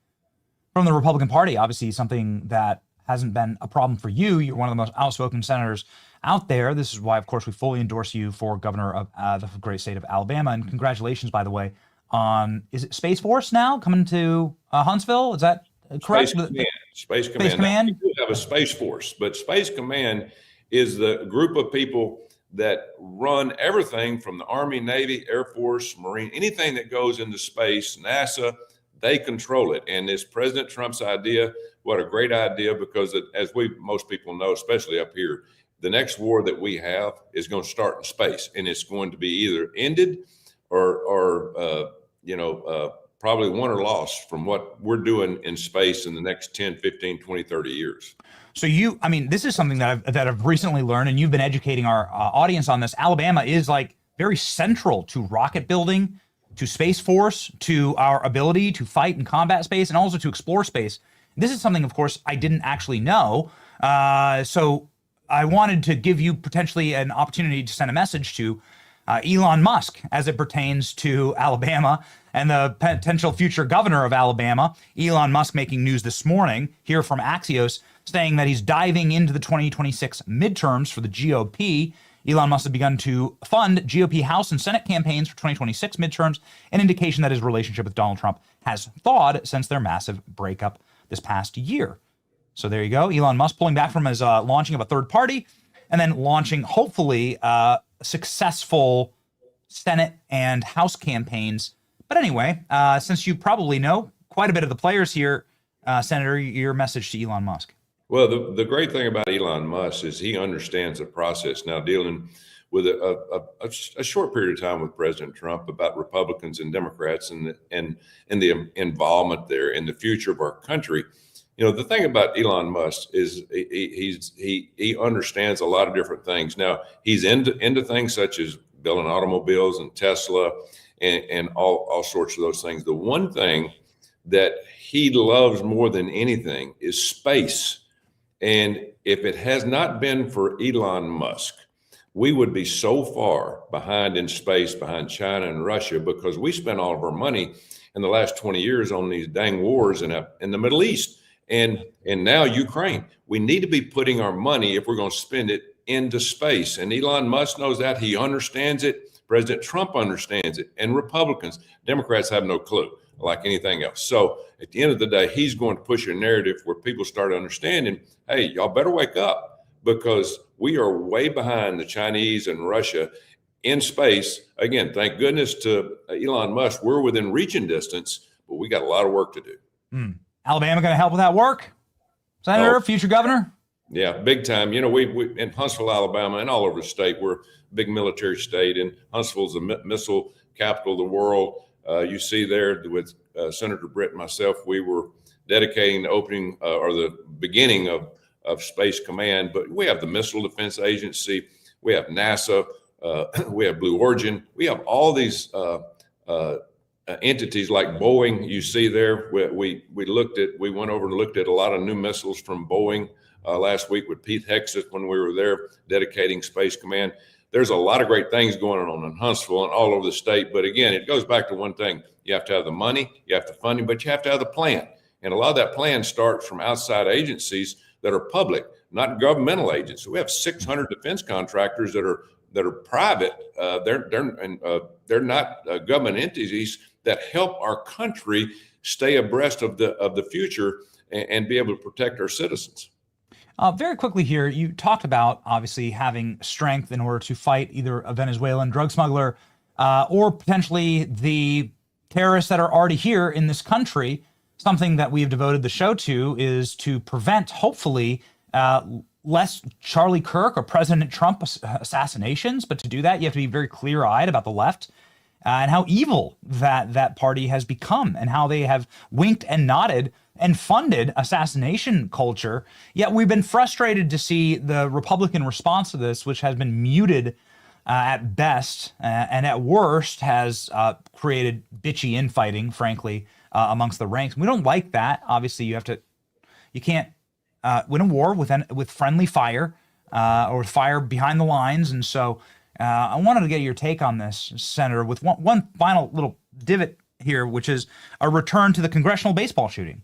from the Republican Party, obviously something that hasn't been a problem for you. You're one of the most outspoken senators out there. This is why, of course, we fully endorse you for governor of the great state of Alabama. And congratulations, by the way, on, is it Space Force now coming to Huntsville? Is that correct? Space Command. Now, we do have a Space Force, but Space Command is the group of people that run everything from the Army, Navy, Air Force, Marine, anything that goes into space, NASA, they control it. And it's President Trump's idea. What a great idea, because as most people know, especially up here, the next war that we have is going to start in space, and it's going to be either ended or probably won or lost from what we're doing in space in the next 10, 15, 20, 30 years. So this is something that I've recently learned, and you've been educating our audience on this. Alabama is like very central to rocket building, to Space Force, to our ability to fight in combat space, and also to explore space. This is something, of course, I didn't actually know. So I wanted to give you potentially an opportunity to send a message to Elon Musk as it pertains to Alabama and the potential future governor of Alabama. Elon Musk making news this morning here from Axios, saying that he's diving into the 2026 midterms for the GOP. Elon Musk has begun to fund GOP House and Senate campaigns for 2026 midterms, an indication that his relationship with Donald Trump has thawed since their massive breakup this past year. So there you go. Elon Musk pulling back from his launching of a third party, and then launching, hopefully, successful Senate and House campaigns. But anyway, since you probably know quite a bit of the players here, Senator, your message to Elon Musk. Well, the great thing about Elon Musk is he understands the process now, dealing with a short period of time with President Trump about Republicans and Democrats and the involvement there in the future of our country. The thing about Elon Musk is he understands a lot of different things. Now, he's into things such as building automobiles and Tesla and all sorts of those things. The one thing that he loves more than anything is space. And if it has not been for Elon Musk, we would be so far behind in space, behind China and Russia, because we spent all of our money in the last 20 years on these dang wars in the Middle East and now Ukraine. We need to be putting our money, if we're going to spend it, into space. And Elon Musk knows that. He understands it. President Trump understands it. And Republicans, Democrats have no clue, like anything else. So at the end of the day, he's going to push a narrative where people start understanding, hey, y'all better wake up, because we are way behind the Chinese and Russia in space. Again, thank goodness to Elon Musk, we're within reaching distance, but we got a lot of work to do. Alabama going to help with that work? Senator, future governor? Yeah, big time. We in Huntsville, Alabama, and all over the state, we're a big military state, and Huntsville's the missile capital of the world. You see there with Senator Britt and myself, we were dedicating the opening or the beginning of Space Command, but we have the Missile Defense Agency, we have NASA, we have Blue Origin, we have all these entities like Boeing. You see there, we went over and looked at a lot of new missiles from Boeing last week with Pete Hegseth when we were there dedicating Space Command. There's a lot of great things going on in Huntsville and all over the state. But again, it goes back to one thing. You have to have the money, you have to fund it, but you have to have the plan. And a lot of that plan starts from outside agencies that are public, not governmental agencies. We have 600 defense contractors that are private. They're not government entities that help our country stay abreast of the future. and be able to protect our citizens. Very quickly here, you talked about obviously having strength in order to fight either a Venezuelan drug smuggler or potentially the terrorists that are already here in this country. Something that we've devoted the show to is to prevent, hopefully, less Charlie Kirk or President Trump assassinations. But to do that, you have to be very clear-eyed about the left and how evil that party has become and how they have winked and nodded and funded assassination culture. Yet we've been frustrated to see the Republican response to this, which has been muted at best and at worst has created bitchy infighting, frankly, amongst the ranks. We don't like that. Obviously, you can't win a war with friendly fire or fire behind the lines. And so I wanted to get your take on this, Senator, with one final little divot here, which is a return to the congressional baseball shooting,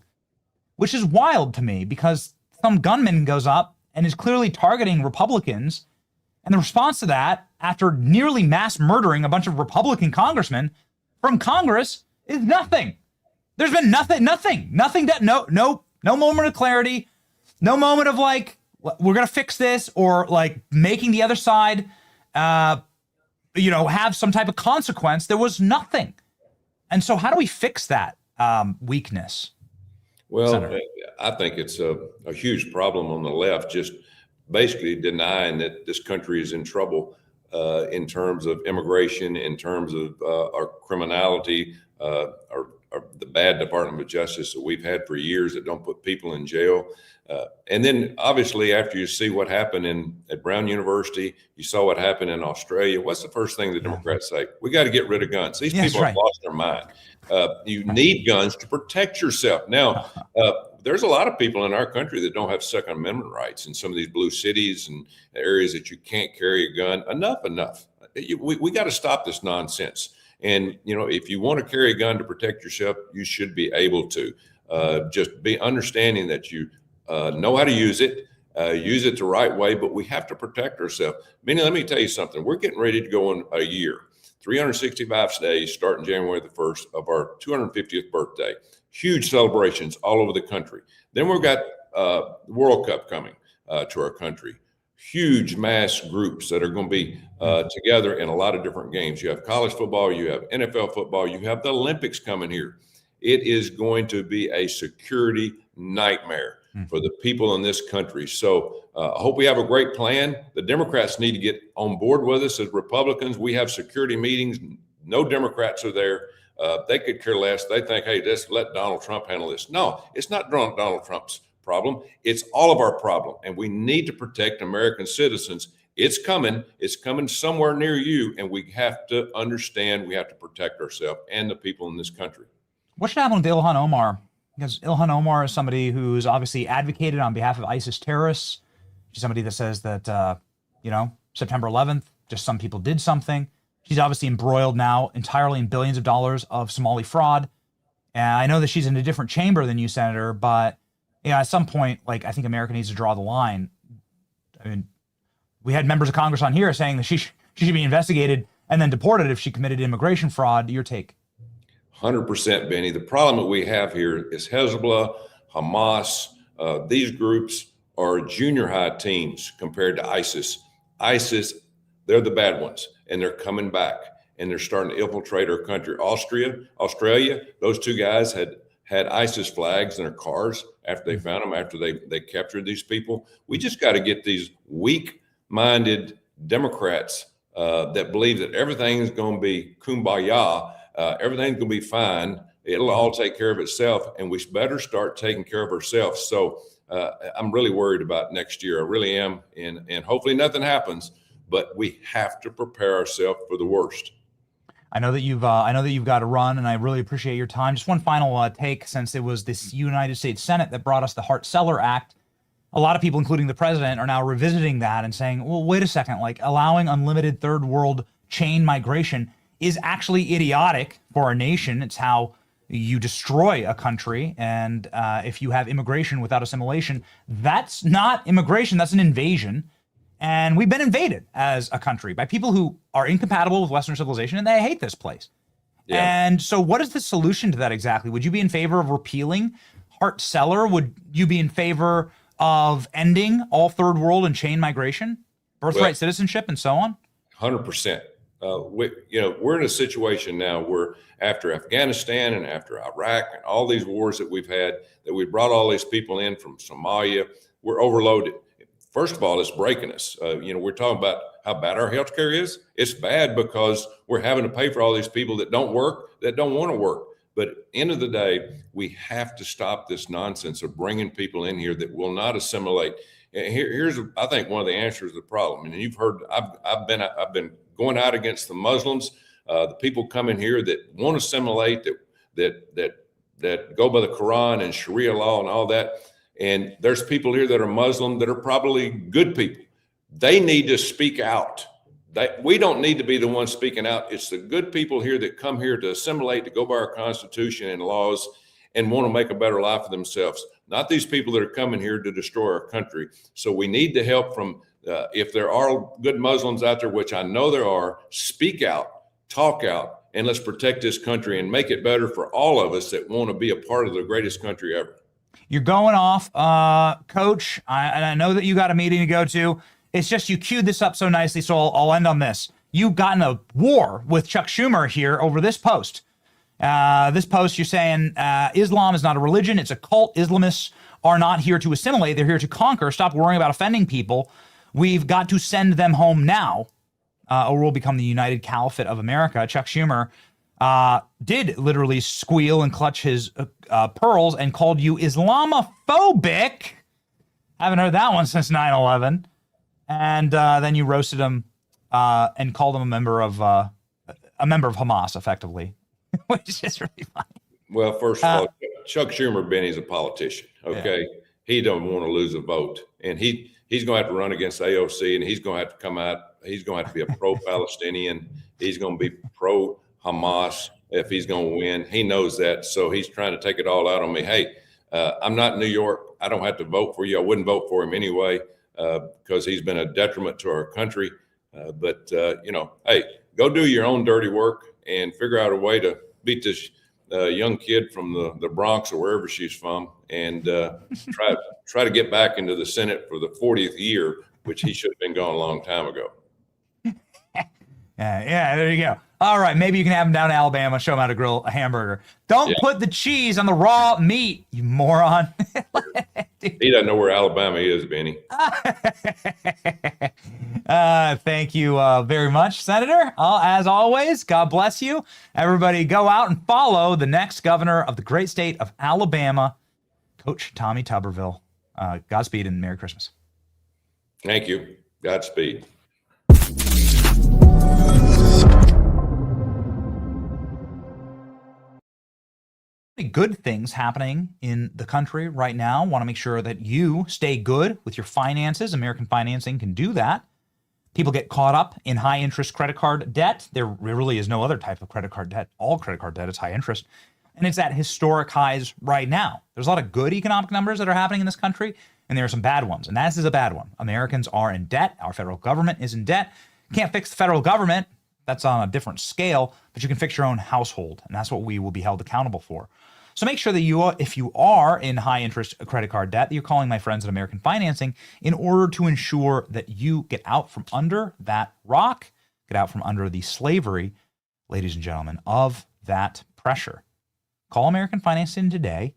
which is wild to me because some gunman goes up and is clearly targeting Republicans. And the response to that, after nearly mass murdering a bunch of Republican congressmen from Congress, is nothing. There's been nothing, that no moment of clarity, no moment of like, we're going to fix this or like making the other side, have some type of consequence. There was nothing. And so how do we fix that weakness? Well, Senator? I think it's a huge problem on the left, just basically denying that this country is in trouble in terms of immigration, in terms of our criminality, or the bad Department of Justice that we've had for years that don't put people in jail. And then obviously after you see what happened at Brown University, you saw what happened in Australia. What's the first thing the Democrats say? We got to get rid of guns. These people have lost their mind. You need guns to protect yourself. Now, there's a lot of people in our country that don't have Second Amendment rights in some of these blue cities and areas that you can't carry a gun. Enough. We got to stop this nonsense. And, if you want to carry a gun to protect yourself, you should be able to. Just be understanding that you know how to use it the right way, but we have to protect ourselves. Benny, let me tell you something. We're getting ready to go on a year, 365 days, starting January the 1st of our 250th birthday. Huge celebrations all over the country. Then we've got the World Cup coming to our country. Huge mass groups that are going to be together in a lot of different games. You have college football, you have NFL football, you have the Olympics coming here. It is going to be a security nightmare for the people in this country. So I hope we have a great plan. The Democrats need to get on board with us as Republicans. We have security meetings. No Democrats are there. They could care less. They think, hey, let's let Donald Trump handle this. No, it's not Donald Trump's problem. It's all of our problem. And we need to protect American citizens. It's coming. It's coming somewhere near you. And we have to understand we have to protect ourselves and the people in this country. What should happen with Ilhan Omar? Because Ilhan Omar is somebody who's obviously advocated on behalf of ISIS terrorists. She's somebody that says that, September 11th, just some people did something. She's obviously embroiled now entirely in billions of dollars of Somali fraud. And I know that she's in a different chamber than you, Senator, but at some point, I think America needs to draw the line. I mean, we had members of Congress on here saying that she should be investigated and then deported if she committed immigration fraud. Your take? 100%, Benny. The problem that we have here is Hezbollah, Hamas. These groups are junior high teams compared to ISIS. ISIS, they're the bad ones, and they're coming back, and they're starting to infiltrate our country. Australia, those two guys had ISIS flags in their cars after they found them, after they captured these people. We just got to get these weak-minded Democrats that believe that everything is going to be kumbaya, everything's going to be fine, it'll all take care of itself, and we better start taking care of ourselves. So I'm really worried about next year. I really am, and hopefully nothing happens, but we have to prepare ourselves for the worst. I know that you've got to run, and I really appreciate your time. Just one final take, since it was this United States Senate that brought us the Hart-Celler Act. A lot of people, including the president, are now revisiting that and saying, well, wait a second, allowing unlimited third world chain migration is actually idiotic for a nation. It's how you destroy a country. And if you have immigration without assimilation, that's not immigration, that's an invasion. And we've been invaded as a country by people who are incompatible with Western civilization, and they hate this place. Yeah. And so what is the solution to that exactly? Would you be in favor of repealing Hart-Celler, would you be in favor of ending all third world and chain migration, birthright citizenship, and so on? 100%. We're in a situation now where after Afghanistan and after Iraq and all these wars that we've had, that we brought all these people in from Somalia, we're overloaded. First of all, it's breaking us. We're talking about how bad our healthcare is. It's bad because we're having to pay for all these people that don't work, that don't want to work. But end of the day, we have to stop this nonsense of bringing people in here that will not assimilate. Here's, I think, one of the answers to the problem. And you've heard, I've been going out against the Muslims, the people come in here that want to assimilate, that go by the Quran and Sharia law and all that. And there's people here that are Muslim that are probably good people. They need to speak out. We don't need to be the ones speaking out. It's the good people here that come here to assimilate, to go by our Constitution and laws and want to make a better life for themselves. Not these people that are coming here to destroy our country. So we need the help from, if there are good Muslims out there, which I know there are, speak out, talk out, and let's protect this country and make it better for all of us that want to be a part of the greatest country ever. You're going off, Coach, and I know that you got a meeting to go to. It's just you queued this up so nicely, so I'll end on this. You've gotten a war with Chuck Schumer here over this post. This post, you're saying Islam is not a religion, it's a cult. Islamists are not here to assimilate, they're here to conquer. Stop worrying about offending people. We've got to send them home now, or we'll become the United Caliphate of America. Chuck Schumer did literally squeal and clutch his pearls and called you Islamophobic. Haven't heard that one since 9/11. And then you roasted him and called him a member of Hamas, effectively, which is just really funny. Well, first of all, Chuck Schumer, Benny's a politician. Okay, yeah. He don't want to lose a vote, and he's going to have to run against AOC, and he's going to have to come out. He's going to have to be a pro-Palestinian. He's going to be pro-Hamas if he's going to win. He knows that, so he's trying to take it all out on me. Hey, I'm not in New York. I don't have to vote for you. I wouldn't vote for him anyway because he's been a detriment to our country. But hey, go do your own dirty work and figure out a way to beat this young kid from the Bronx or wherever she's from, and try to get back into the Senate for the 40th year, which he should have been gone a long time ago. Yeah, there you go. All right, maybe you can have him down to Alabama, show him how to grill a hamburger. Don't put the cheese on the raw meat, you moron. He doesn't know where Alabama is, Benny. Thank you very much, Senator. As always, God bless you. Everybody go out and follow the next governor of the great state of Alabama, Coach Tommy Tuberville. Godspeed and Merry Christmas. Thank you. Godspeed. Good things happening in the country right now. Want to make sure that you stay good with your finances. American Financing can do that. People get caught up in high interest credit card debt. There really is no other type of credit card debt. All credit card debt is high interest. And it's at historic highs right now. There's a lot of good economic numbers that are happening in this country, and there are some bad ones. And this is a bad one. Americans are in debt. Our federal government is in debt. Can't fix the federal government. That's on a different scale, but you can fix your own household. And that's what we will be held accountable for. So make sure that if you are in high interest credit card debt, that you're calling my friends at American Financing in order to ensure that you get out from under that rock, get out from under the slavery, ladies and gentlemen, of that pressure. Call American Financing today.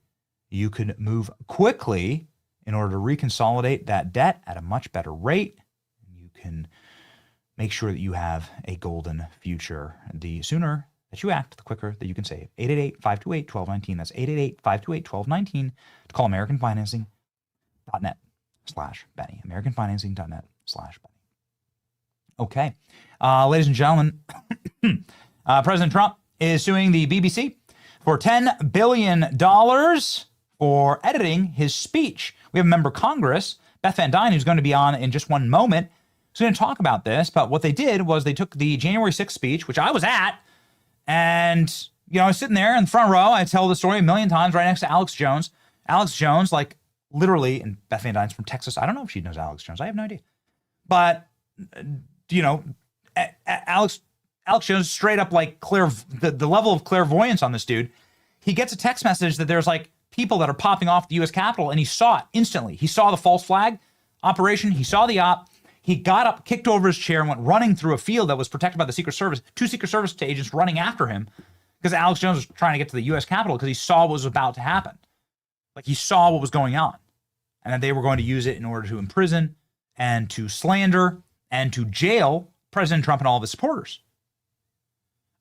You can move quickly in order to reconsolidate that debt at a much better rate. You can make sure that you have a golden future. The sooner that you act, the quicker that you can save. 888-528-1219. That's 888-528-1219 to call AmericanFinancing.net/Benny. AmericanFinancing.net/Benny. Okay. Ladies and gentlemen, President Trump is suing the BBC for $10 billion for editing his speech. We have a member of Congress, Beth Van Dyne, who's going to be on in just one moment. She's going to talk about this, but what they did was they took the January 6th speech, which I was at, and, I was sitting there in the front row. I tell the story a million times right next to Alex Jones. Alex Jones, like literally, and Beth Van Dyne's from Texas. I don't know if she knows Alex Jones. I have no idea. But, Alex Jones straight up like the level of clairvoyance on this dude. He gets a text message that there's like people that are popping off the U.S. Capitol, and he saw it instantly. He saw the false flag operation. He saw the op. He got up, kicked over his chair, and went running through a field that was protected by the Secret Service. 2 Secret Service agents running after him because Alex Jones was trying to get to the U.S. Capitol because he saw what was about to happen. Like, he saw what was going on, and that they were going to use it in order to imprison and to slander and to jail President Trump and all of his supporters.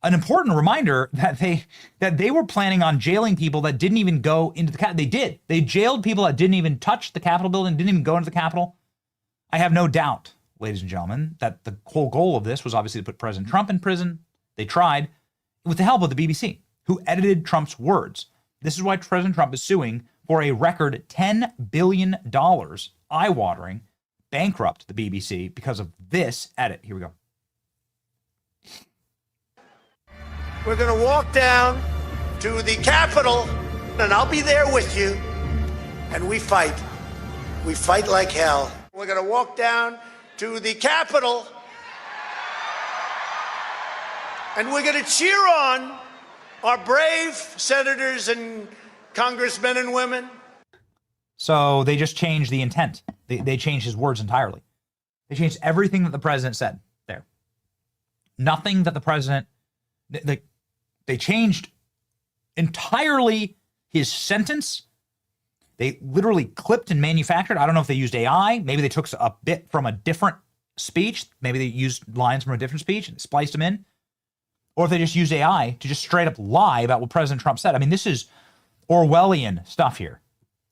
An important reminder that they were planning on jailing people that didn't even go into the Capitol. They did. They jailed people that didn't even touch the Capitol building, didn't even go into the Capitol. I have no doubt, ladies and gentlemen, that the whole goal of this was obviously to put President Trump in prison. They tried with the help of the BBC, who edited Trump's words. This is why President Trump is suing for a record $10 billion, eye-watering, bankrupt the BBC because of this edit. Here we go. We're going to walk down to the Capitol, and I'll be there with you, and we fight. We fight like hell. We're going to walk down to the Capitol, and we're going to cheer on our brave senators and congressmen and women. So they just changed the intent. They changed his words entirely. They changed everything that the president said there. Nothing that the president... They changed entirely his sentence. They literally clipped and manufactured. I don't know if they used AI. Maybe they took a bit from a different speech. Maybe they used lines from a different speech and spliced them in. Or if they just used AI to just straight up lie about what President Trump said. I mean, this is Orwellian stuff here.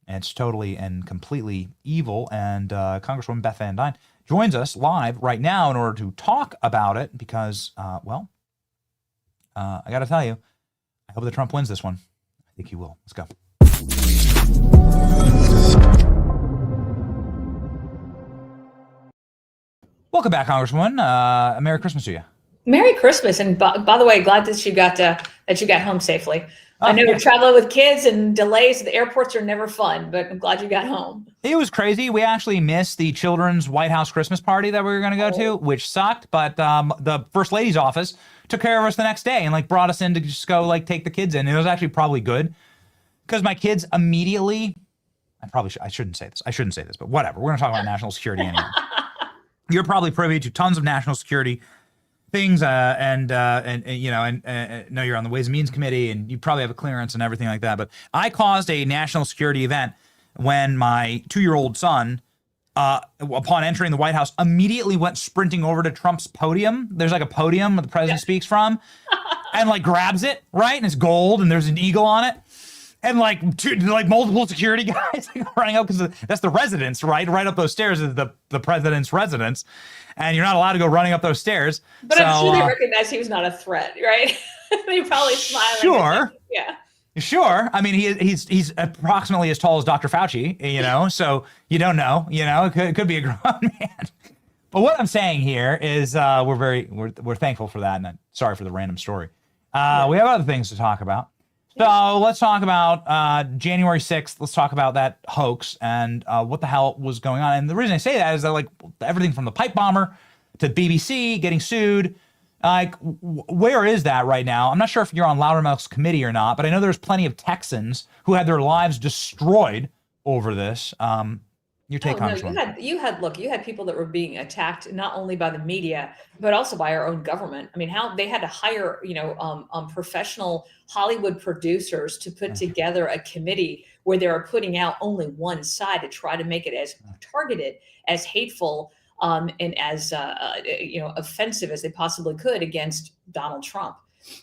And it's totally and completely evil. And Congresswoman Beth Van Duyne joins us live right now in order to talk about it because, I got to tell you, I hope that Trump wins this one. I think he will. Let's go. Welcome back, Congresswoman. Merry Christmas to you. Merry Christmas, and by the way, glad that you got home safely. I know you're traveling with kids, and delays at the airports are never fun, but I'm glad you got home. It was crazy. We actually missed the children's White House Christmas party that we were going to go to, which sucked. But the First Lady's office took care of us the next day and brought us in to just go take the kids in. It was actually probably good because my kids immediately. I shouldn't say this, but whatever. We're going to talk about national security anyway. You're probably privy to tons of national security things, and know you're on the Ways and Means Committee, and you probably have a clearance and everything like that. But I caused a national security event when my 2-year-old son, upon entering the White House, immediately went sprinting over to Trump's podium. There's a podium where the president speaks from, and grabs it, right? And it's gold, and there's an eagle on it. And multiple security guys running up because that's the residence, right? Right up those stairs is the president's residence, and you're not allowed to go running up those stairs. But I'm sure they recognized he was not a threat, right? They probably smiling. Sure. Yeah. Sure. I mean, he's approximately as tall as Dr. Fauci, so you don't know, it could be a grown man. But what I'm saying here is we're thankful for that, and I'm sorry for the random story. We have other things to talk about. So let's talk about January 6th. Let's talk about that hoax and what the hell was going on. And the reason I say that is that everything from the pipe bomber to BBC getting sued, where is that right now? I'm not sure if you're on Loudermilk's committee or not, but I know there's plenty of Texans who had their lives destroyed over this. Your take, Congresswoman. You had people that were being attacked not only by the media but also by our own government. I mean, how they had to hire professional Hollywood producers to put together a committee where they were putting out only one side to try to make it as targeted, as hateful, and as offensive as they possibly could against Donald Trump.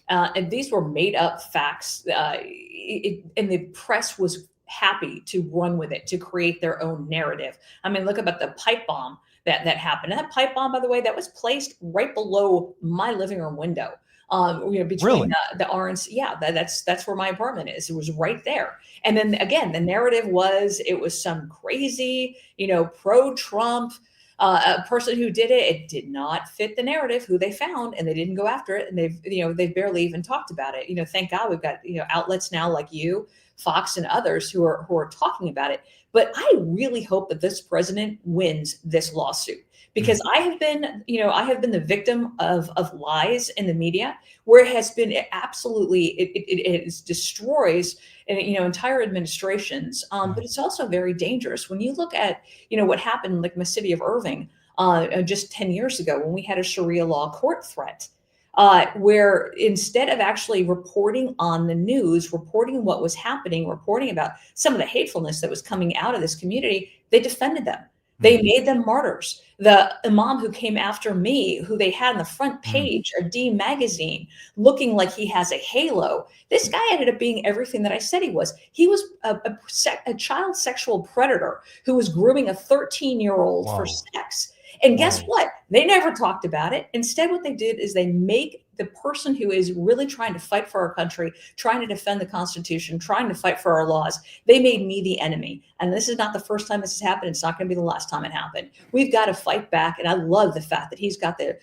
And these were made up facts, and the press was happy to run with it, to create their own narrative. I mean, look about the pipe bomb that happened. And that pipe bomb, by the way, that was placed right below my living room window. Between the RNC. Yeah, that's where my apartment is. It was right there. And then again, the narrative was it was some crazy, pro-Trump person who did it. It did not fit the narrative who they found, and they didn't go after it. And they've barely even talked about it. Thank God we've got outlets now like you Fox and others who are talking about it. But I really hope that this president wins this lawsuit, because I have been the victim of lies in the media, where it has been absolutely, it destroys, entire administrations. But it's also very dangerous when you look at, what happened like in the city of Irving just 10 years ago, when we had a Sharia law court threat. Where instead of actually reporting on the news, reporting what was happening, reporting about some of the hatefulness that was coming out of this community, they defended them. They made them martyrs. The imam who came after me, who they had on the front page of D magazine, looking like he has a halo. This guy ended up being everything that I said he was. He was a child sexual predator who was grooming a 13-year-old for sex. And guess what? They never talked about it. Instead, what they did is they make the person who is really trying to fight for our country, trying to defend the Constitution, trying to fight for our laws, they made me the enemy. And this is not the first time this has happened. It's not going to be the last time it happened. We've got to fight back. And I love the fact that he's got the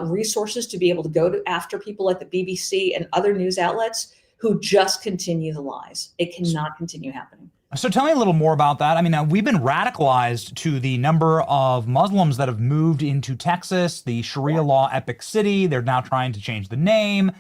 resources to be able to go after people like the BBC and other news outlets who just continue the lies. It cannot continue happening. So tell me a little more about that. I mean, we've been radicalized to the number of Muslims that have moved into Texas, the Sharia law epic city. They're now trying to change the name,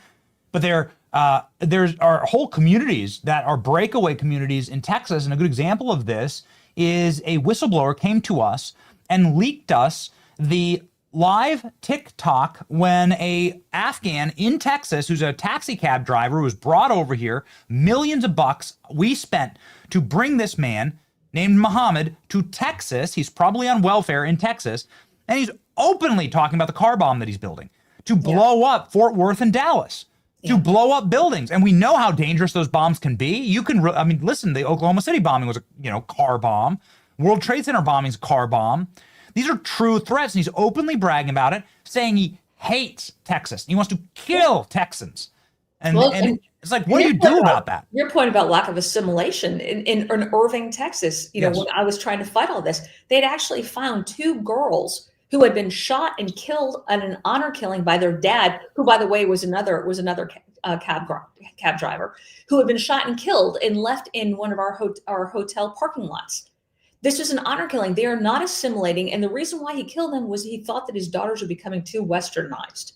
but there's whole communities that are breakaway communities in Texas. And a good example of this is a whistleblower came to us and leaked us the live TikTok when a Afghan in Texas, who's a taxi cab driver, was brought over here, millions of bucks we spent to bring this man named Muhammad to Texas. He's probably on welfare in Texas, and he's openly talking about the car bomb that he's building to blow up Fort Worth and Dallas, to blow up buildings. And we know how dangerous those bombs can be. You can, listen, the Oklahoma City bombing was a, car bomb. World Trade Center bombing is a car bomb. These are true threats, and he's openly bragging about it, saying he hates Texas. He wants to kill Texans. And it's like, what do you do about that? Your point about lack of assimilation in Irving, Texas, when I was trying to fight all this, they'd actually found 2 girls who had been shot and killed in an honor killing by their dad, who, by the way, was another cab driver, who had been shot and killed and left in one of our hotel parking lots. This was an honor killing. They are not assimilating. And the reason why he killed them was he thought that his daughters were becoming too westernized.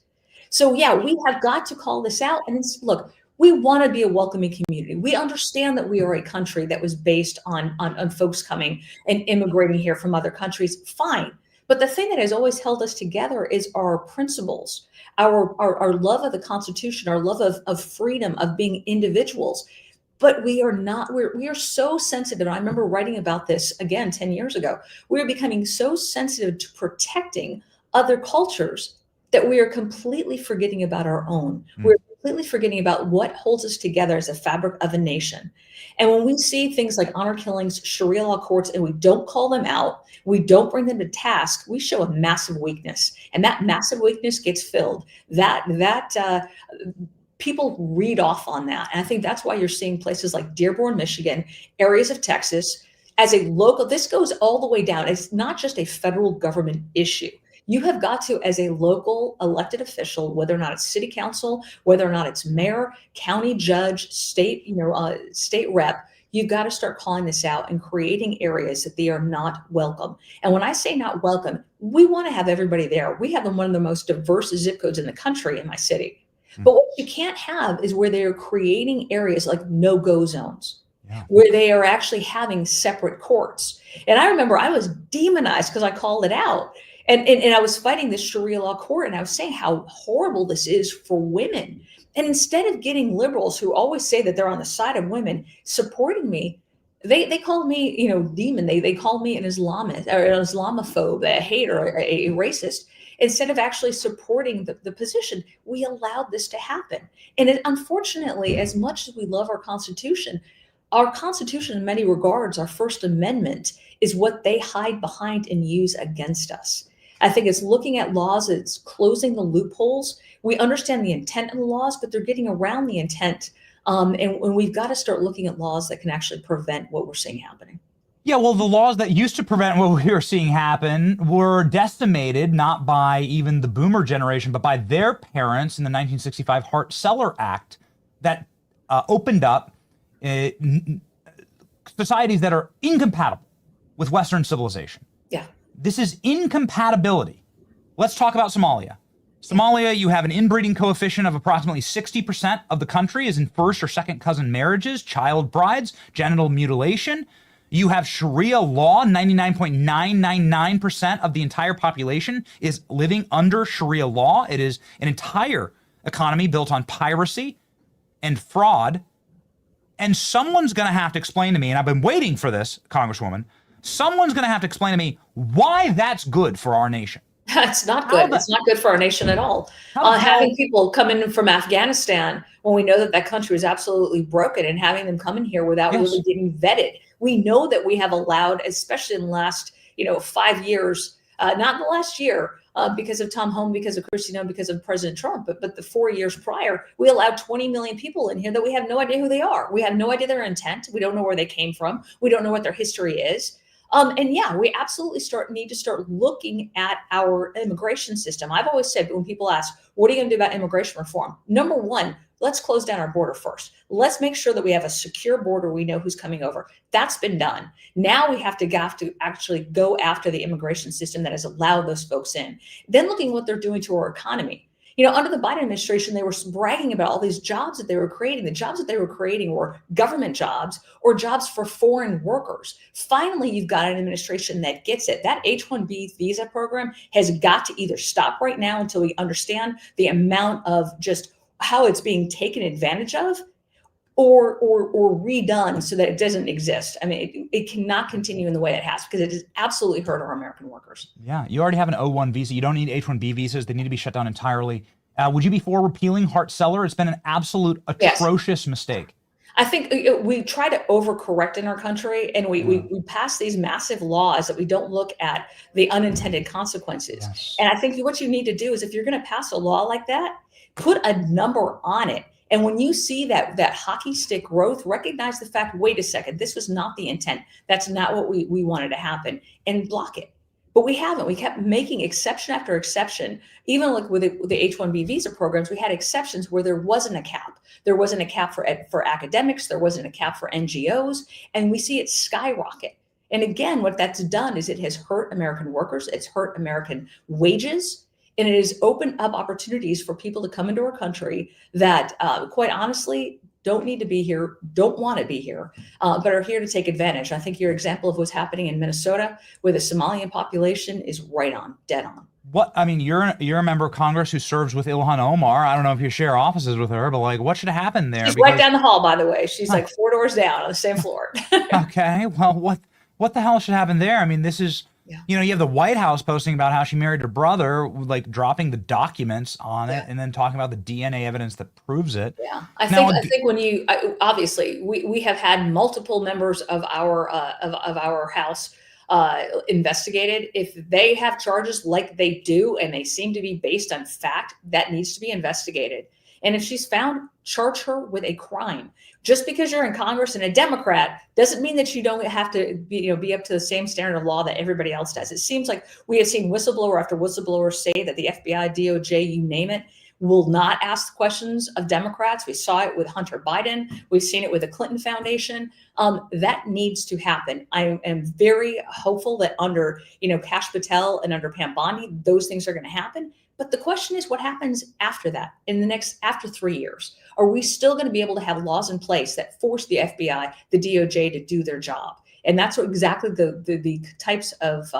So yeah, we have got to call this out. And look, we want to be a welcoming community. We understand that we are a country that was based on folks coming and immigrating here from other countries. Fine. But the thing that has always held us together is our principles, our love of the Constitution, our love of freedom, of being individuals. But we are so sensitive. I remember writing about this again 10 years ago. We are becoming so sensitive to protecting other cultures that we are completely forgetting about our own. We're completely forgetting about what holds us together as a fabric of a nation. And when we see things like honor killings, Sharia law courts, and we don't call them out, we don't bring them to task, we show a massive weakness. And that massive weakness gets filled. People read off on that. And I think that's why you're seeing places like Dearborn, Michigan, areas of Texas, as a local, this goes all the way down. It's not just a federal government issue. You have got to, as a local elected official, whether or not it's city council, whether or not it's mayor, county judge, state rep, you've got to start calling this out and creating areas that they are not welcome. And when I say not welcome, we want to have everybody there. We have one of the most diverse zip codes in the country in my city. But what you can't have is where they are creating areas like no-go zones, where they are actually having separate courts. And I remember I was demonized because I called it out. And I was fighting this Sharia law court, and I was saying how horrible this is for women. And instead of getting liberals who always say that they're on the side of women supporting me, they called me, demon. They called me an Islamist or an Islamophobe, a hater, a racist. Instead of actually supporting the position, we allowed this to happen. And unfortunately, as much as we love our Constitution in many regards, our First Amendment is what they hide behind and use against us. I think it's looking at laws, it's closing the loopholes. We understand the intent of the laws, but they're getting around the intent. And we've got to start looking at laws that can actually prevent what we're seeing happening. Yeah, well, the laws that used to prevent what we were seeing happen were decimated, not by even the boomer generation, but by their parents in the 1965 Hart-Celler Act that opened up societies that are incompatible with Western civilization. Yeah. This is incompatibility. Let's talk about Somalia. Somalia, you have an inbreeding coefficient of approximately 60% of the country is in first or second cousin marriages, child brides, genital mutilation. You have Sharia law. 99.999% of the entire population is living under Sharia law. It is an entire economy built on piracy and fraud. And someone's going to have to explain to me, and I've been waiting for this, Congresswoman, someone's going to have to explain to me why that's good for our nation. It's not good. It's not good for our nation at all. Having people come in from Afghanistan when we know that that country is absolutely broken, and having them come in here without really getting vetted. We know that we have allowed, especially in the last 5 years, not in the last year, because of Tom Home, because of Kristi Noem, because of President Trump, but the 4 years prior, we allowed 20 million people in here that we have no idea who they are. We have no idea their intent. We don't know where they came from. We don't know what their history is. And yeah, we absolutely need to start looking at our immigration system. I've always said when people ask, what are you going to do about immigration reform? Number one, let's close down our border first. Let's make sure that we have a secure border. We know who's coming over. That's been done. Now we have to actually go after the immigration system that has allowed those folks in. Then looking at what they're doing to our economy. Under the Biden administration, they were bragging about all these jobs that they were creating. The jobs that they were creating were government jobs or jobs for foreign workers. Finally, you've got an administration that gets it. That H-1B visa program has got to either stop right now until we understand the amount of just how it's being taken advantage of, or redone so that it doesn't exist. I mean, it cannot continue in the way it has, because it has absolutely hurt our American workers. Yeah, you already have an O-1 visa. You don't need H-1B visas. They need to be shut down entirely. Would you be for repealing Hart-Celler? It's been an absolute atrocious mistake. I think we try to overcorrect in our country, and we pass these massive laws that we don't look at the unintended consequences. Yes. And I think what you need to do is, if you're going to pass a law like that, put a number on it. And when you see that hockey stick growth, recognize the fact, wait a second, this was not the intent. That's not what we wanted to happen, and block it. But we haven't. We kept making exception after exception. Even like with the H-1B visa programs, we had exceptions where there wasn't a cap. There wasn't a cap for academics. There wasn't a cap for NGOs. And we see it skyrocket. And again, what that's done is it has hurt American workers. It's hurt American wages. And it has opened up opportunities for people to come into our country that, quite honestly, don't need to be here, don't want to be here, but are here to take advantage. I think your example of what's happening in Minnesota, where the Somalian population is right on, dead on. You're a member of Congress who serves with Ilhan Omar. I don't know if you share offices with her, but what should happen there? She's right down the hall, by the way. She's like 4 doors down on the same floor. Okay, well, what the hell should happen there? I mean, this is... you have the White House posting about how she married her brother, dropping the documents on it, and then talking about the DNA evidence that proves it. Yeah, I think when you obviously we have had multiple members of our House investigated. If they have charges like they do, and they seem to be based on fact, that needs to be investigated. And if she's found, charge her with a crime. Just because you're in Congress and a Democrat doesn't mean that you don't have to be up to the same standard of law that everybody else does. It seems like we have seen whistleblower after whistleblower say that the FBI, DOJ, you name it, will not ask questions of Democrats. We saw it with Hunter Biden. We've seen it with the Clinton Foundation. That needs to happen. I am very hopeful that under Kash Patel and under Pam Bondi, those things are going to happen. But the question is, what happens after that, after 3 years? Are we still going to be able to have laws in place that force the FBI, the DOJ to do their job? And that's exactly the types of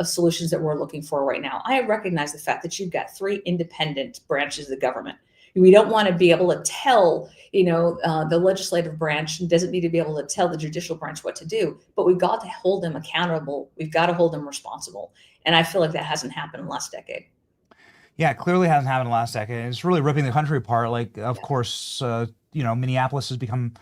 solutions that we're looking for right now. I recognize the fact that you've got 3 independent branches of the government. We don't want to be able to tell, the legislative branch doesn't need to be able to tell the judicial branch what to do, but we've got to hold them accountable. We've got to hold them responsible. And I feel like that hasn't happened in the last decade. Yeah, it clearly hasn't happened in the last decade. It's really ripping the country apart. Of course, Minneapolis has become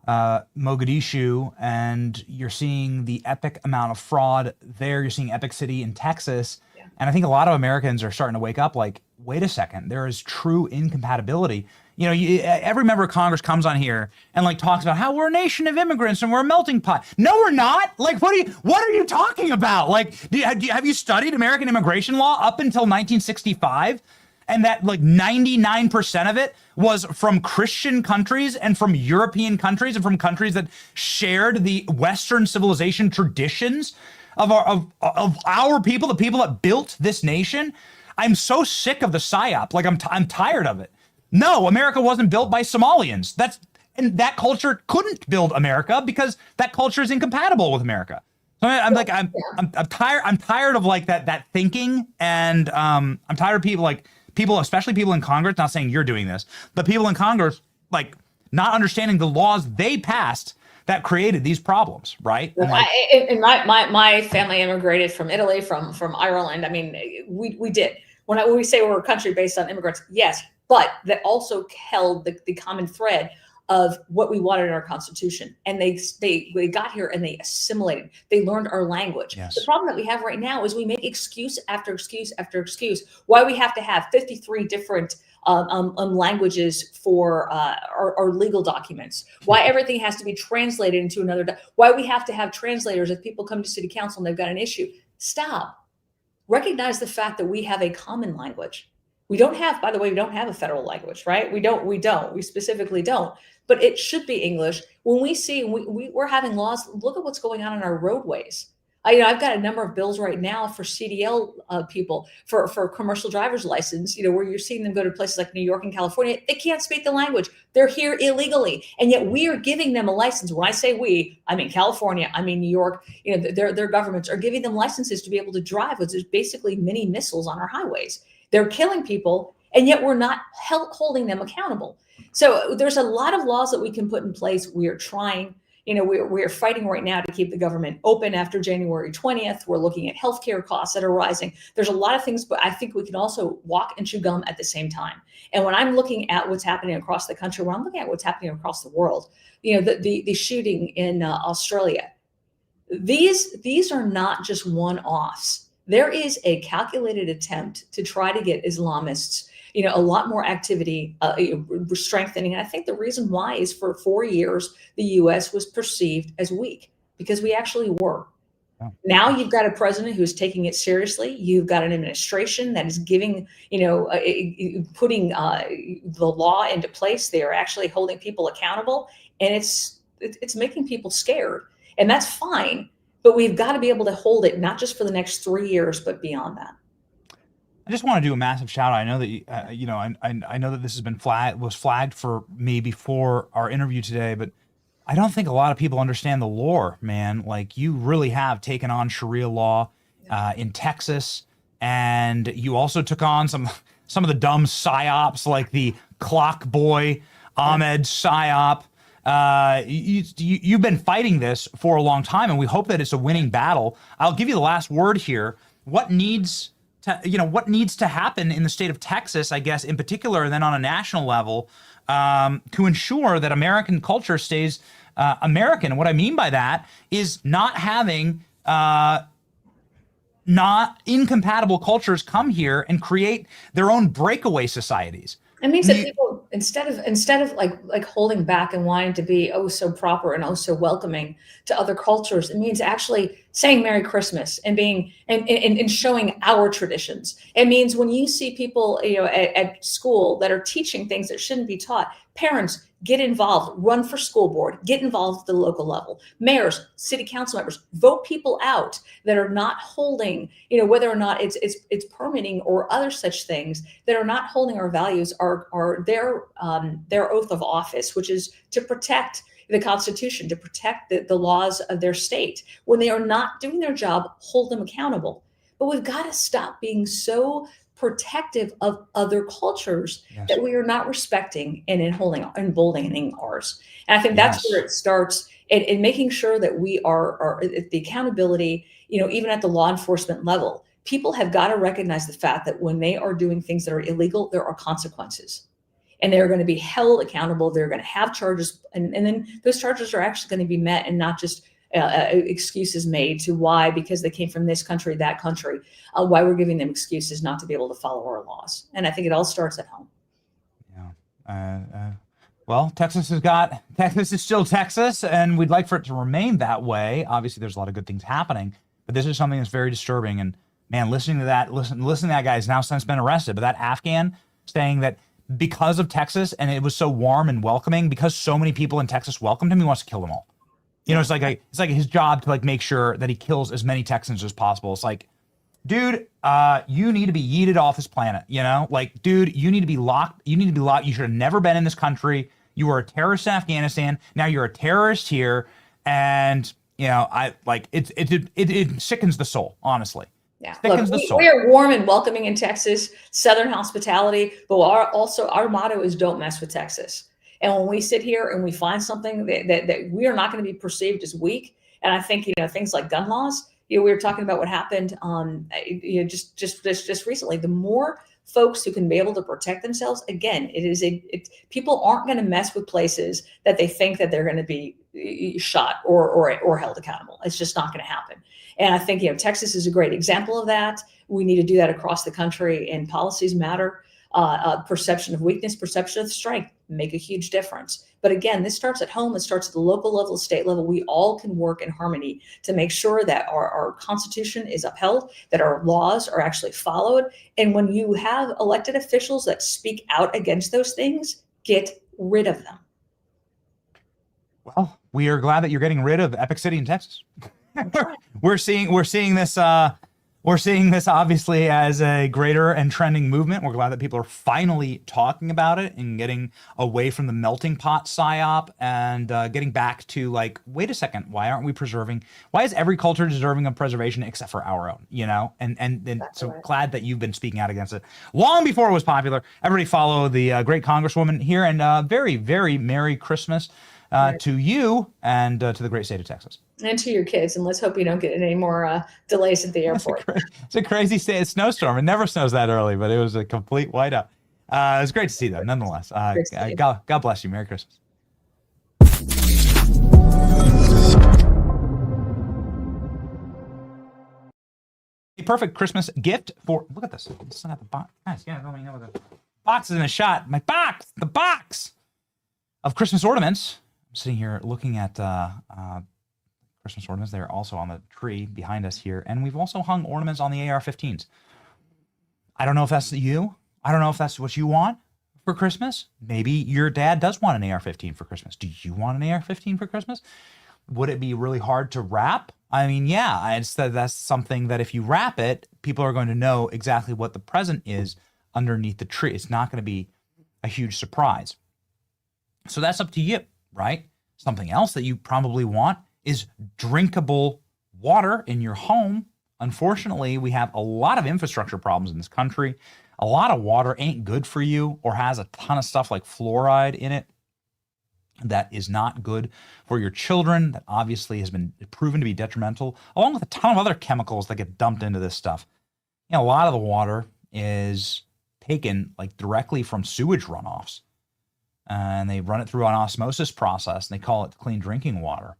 Mogadishu, and you're seeing the epic amount of fraud there. You're seeing Epic City in Texas. Yeah. And I think a lot of Americans are starting to wake up wait a second, there is true incompatibility. Every member of Congress comes on here and talks about how we're a nation of immigrants and we're a melting pot. No, we're not. What are you talking about? Have you studied American immigration law up until 1965? and that like 99% of it was from Christian countries and from European countries and from countries that shared the Western civilization traditions of our people, the people that built this nation. I'm so sick of the psyop. Like I'm tired of it. No, America wasn't built by Somalians. And that culture couldn't build America because that culture is incompatible with America. So I'm tired. I'm tired of like that thinking, and I'm tired of people, especially people in Congress, not saying you're doing this, but people in Congress like not understanding the laws they passed that created these problems, right? My family immigrated from Italy, from Ireland. I mean, we did. When we say we're a country based on immigrants, yes, but that also held the common thread of what we wanted in our Constitution. And they got here and they assimilated. They learned our language. Yes. The problem that we have right now is we make excuse after excuse after excuse why we have to have 53 different languages for our legal documents, why everything has to be translated into another, why we have to have translators if people come to city council and they've got an issue. Stop. Recognize the fact that we have a common language. We don't have, by the way, we don't have a federal language, right? We specifically don't, but it should be English. When we see, we're having laws, look at what's going on in our roadways. I've got a number of bills right now for CDL people, for commercial driver's license, where you're seeing them go to places like New York and California. They can't speak the language. They're here illegally. And yet we are giving them a license. When I say we, I mean California, I mean New York, their governments are giving them licenses to be able to drive, which is basically mini missiles on our highways. They're killing people, and yet we're not holding them accountable. So there's a lot of laws that we can put in place. We are trying. We're fighting right now to keep the government open after January 20th. We're looking at healthcare costs that are rising. There's a lot of things, but I think we can also walk and chew gum at the same time. And when I'm looking at what's happening across the country, when I'm looking at what's happening across the world, the shooting in Australia, these are not just one-offs. There is a calculated attempt to try to get Islamists, a lot more activity, strengthening. And I think the reason why is for 4 years, the U.S. was perceived as weak because we actually were. Oh. Now you've got a president who's taking it seriously. You've got an administration that is giving, putting the law into place. They are actually holding people accountable, and it's making people scared, and that's fine. But we've got to be able to hold it, not just for the next 3 years, but beyond that. I just want to do a massive shout out. I know that I know that this has been flagged for me before our interview today, but I don't think a lot of people understand the lore, man. Like, you really have taken on Sharia law in Texas, and you also took on some of the dumb psyops, like the clock boy Ahmed psyop. You've been fighting this for a long time, and we hope that it's a winning battle. I'll give you the last word here. What needs to happen in the state of Texas, I guess, in particular, and then on a national level, to ensure that American culture stays American? And what I mean by that is not having not incompatible cultures come here and create their own breakaway societies. It means that people, instead of like holding back and wanting to be oh so proper and oh so welcoming to other cultures, it means actually saying Merry Christmas and being and showing our traditions. It means when you see people at school that are teaching things that shouldn't be taught, parents, get involved, run for school board, get involved at the local level. Mayors, city council members, vote people out that are not holding, whether or not it's permitting or other such things that are not holding our values, are their oath of office, which is to protect the Constitution, to protect the laws of their state. When they are not doing their job, hold them accountable. But we've got to stop being so protective of other cultures that we are not respecting and emboldening ours. And I think that's where it starts, in making sure that we are the accountability, even at the law enforcement level. People have got to recognize the fact that when they are doing things that are illegal, there are consequences. And they're going to be held accountable. They're going to have charges. And then those charges are actually going to be met, and not just excuses made to why, because they came from this country, that country, why we're giving them excuses not to be able to follow our laws. And I think it all starts at home. Yeah. Well, Texas is still Texas, and we'd like for it to remain that way. Obviously, there's a lot of good things happening, but this is something that's very disturbing. And man, listening to that guy has now since been arrested, but that Afghan saying that because of Texas and it was so warm and welcoming, because so many people in Texas welcomed him, he wants to kill them all. You know, it's like his job to like make sure that he kills as many Texans as possible. It's like, dude, you need to be yeeted off this planet. You know, like, dude, you need to be locked. You need to be locked. You should have never been in this country. You were a terrorist in Afghanistan. Now you're a terrorist here, and you know, it sickens the soul, honestly. Yeah, sickens look, the soul. we are warm and welcoming in Texas, Southern hospitality, but our motto is don't mess with Texas. And when we sit here and we find something that we are not going to be perceived as weak, and I think, you know, things like gun laws, you know, we were talking about what happened you know, just recently. The more folks who can be able to protect themselves, again, people aren't going to mess with places that they think that they're going to be shot or held accountable. It's just not going to happen. And I think, you know, Texas is a great example of that. We need to do that across the country, and policies matter. Perception of weakness, perception of strength make a huge difference. But again, this starts at home. It starts at the local level, state level. We all can work in harmony to make sure that our Constitution is upheld, that our laws are actually followed. And when you have elected officials that speak out against those things, get rid of them. Well, we are glad that you're getting rid of Epic City in Texas. We're seeing this obviously as a greater and trending movement. We're glad that people are finally talking about it and getting away from the melting pot psyop and getting back to like, wait a second, why aren't we preserving? Why is every culture deserving of preservation except for our own? You know, and so glad that you've been speaking out against it long before it was popular. Everybody follow the great Congresswoman here, and very, very Merry Christmas to you and to the great state of Texas. And to your kids, and let's hope you don't get any more delays at the airport. It's a crazy snowstorm. It never snows that early, but it was a complete whiteout. It was great to see, though, nonetheless. God bless you. Merry Christmas. A perfect Christmas gift for, look at this. It's not the box. Guys, yeah, let me know the box is in a shot. My box, the box of Christmas ornaments. I'm sitting here looking at Christmas ornaments. They're also on the tree behind us here. And we've also hung ornaments on the AR-15s. I don't know if that's you. I don't know if that's what you want for Christmas. Maybe your dad does want an AR-15 for Christmas. Do you want an AR-15 for Christmas? Would it be really hard to wrap? I mean, yeah, that's something that if you wrap it, people are going to know exactly what the present is underneath the tree. It's not going to be a huge surprise. So that's up to you, right? Something else that you probably want is drinkable water in your home. Unfortunately, we have a lot of infrastructure problems in this country. A lot of water ain't good for you or has a ton of stuff like fluoride in it that is not good for your children, that obviously has been proven to be detrimental, along with a ton of other chemicals that get dumped into this stuff. You know, a lot of the water is taken like directly from sewage runoffs, and they run it through an osmosis process, and they call it clean drinking water.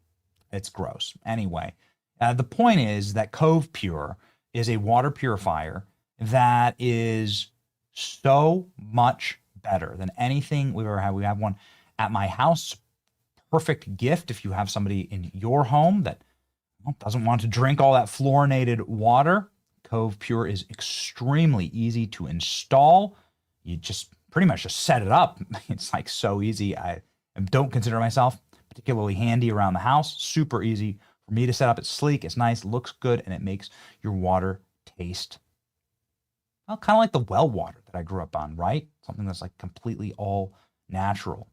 It's gross. Anyway, the point is that Cove Pure is a water purifier that is so much better than anything we've ever had. We have one at my house. Perfect gift if you have somebody in your home that doesn't want to drink all that fluorinated water. Cove Pure is extremely easy to install. You just pretty much just set it up. It's like so easy. I don't consider myself particularly handy around the house. Super easy for me to set up. It's sleek, it's nice, looks good, and it makes your water taste, well, kind of like the well water that I grew up on, right? Something that's like completely all natural.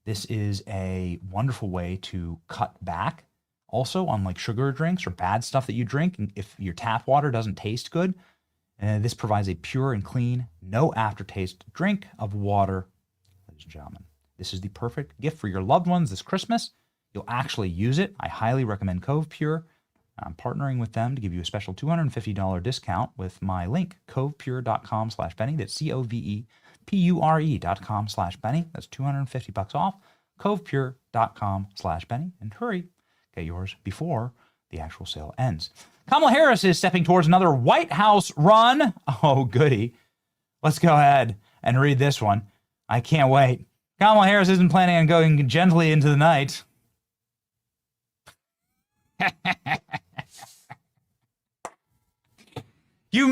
This is a wonderful way to cut back also on like sugar drinks or bad stuff that you drink. And if your tap water doesn't taste good, this provides a pure and clean, no aftertaste drink of water, ladies and gentlemen. This is the perfect gift for your loved ones this Christmas. You'll actually use it. I highly recommend Cove Pure. I'm partnering with them to give you a special $250 discount with my link, covepure.com/Benny. That's covepure.com/Benny. That's $250 off, covepure.com/Benny. And hurry, get yours before the actual sale ends. Kamala Harris is stepping towards another White House run. Oh, goody. Let's go ahead and read this one. I can't wait. Kamala Harris isn't planning on going gently into the night.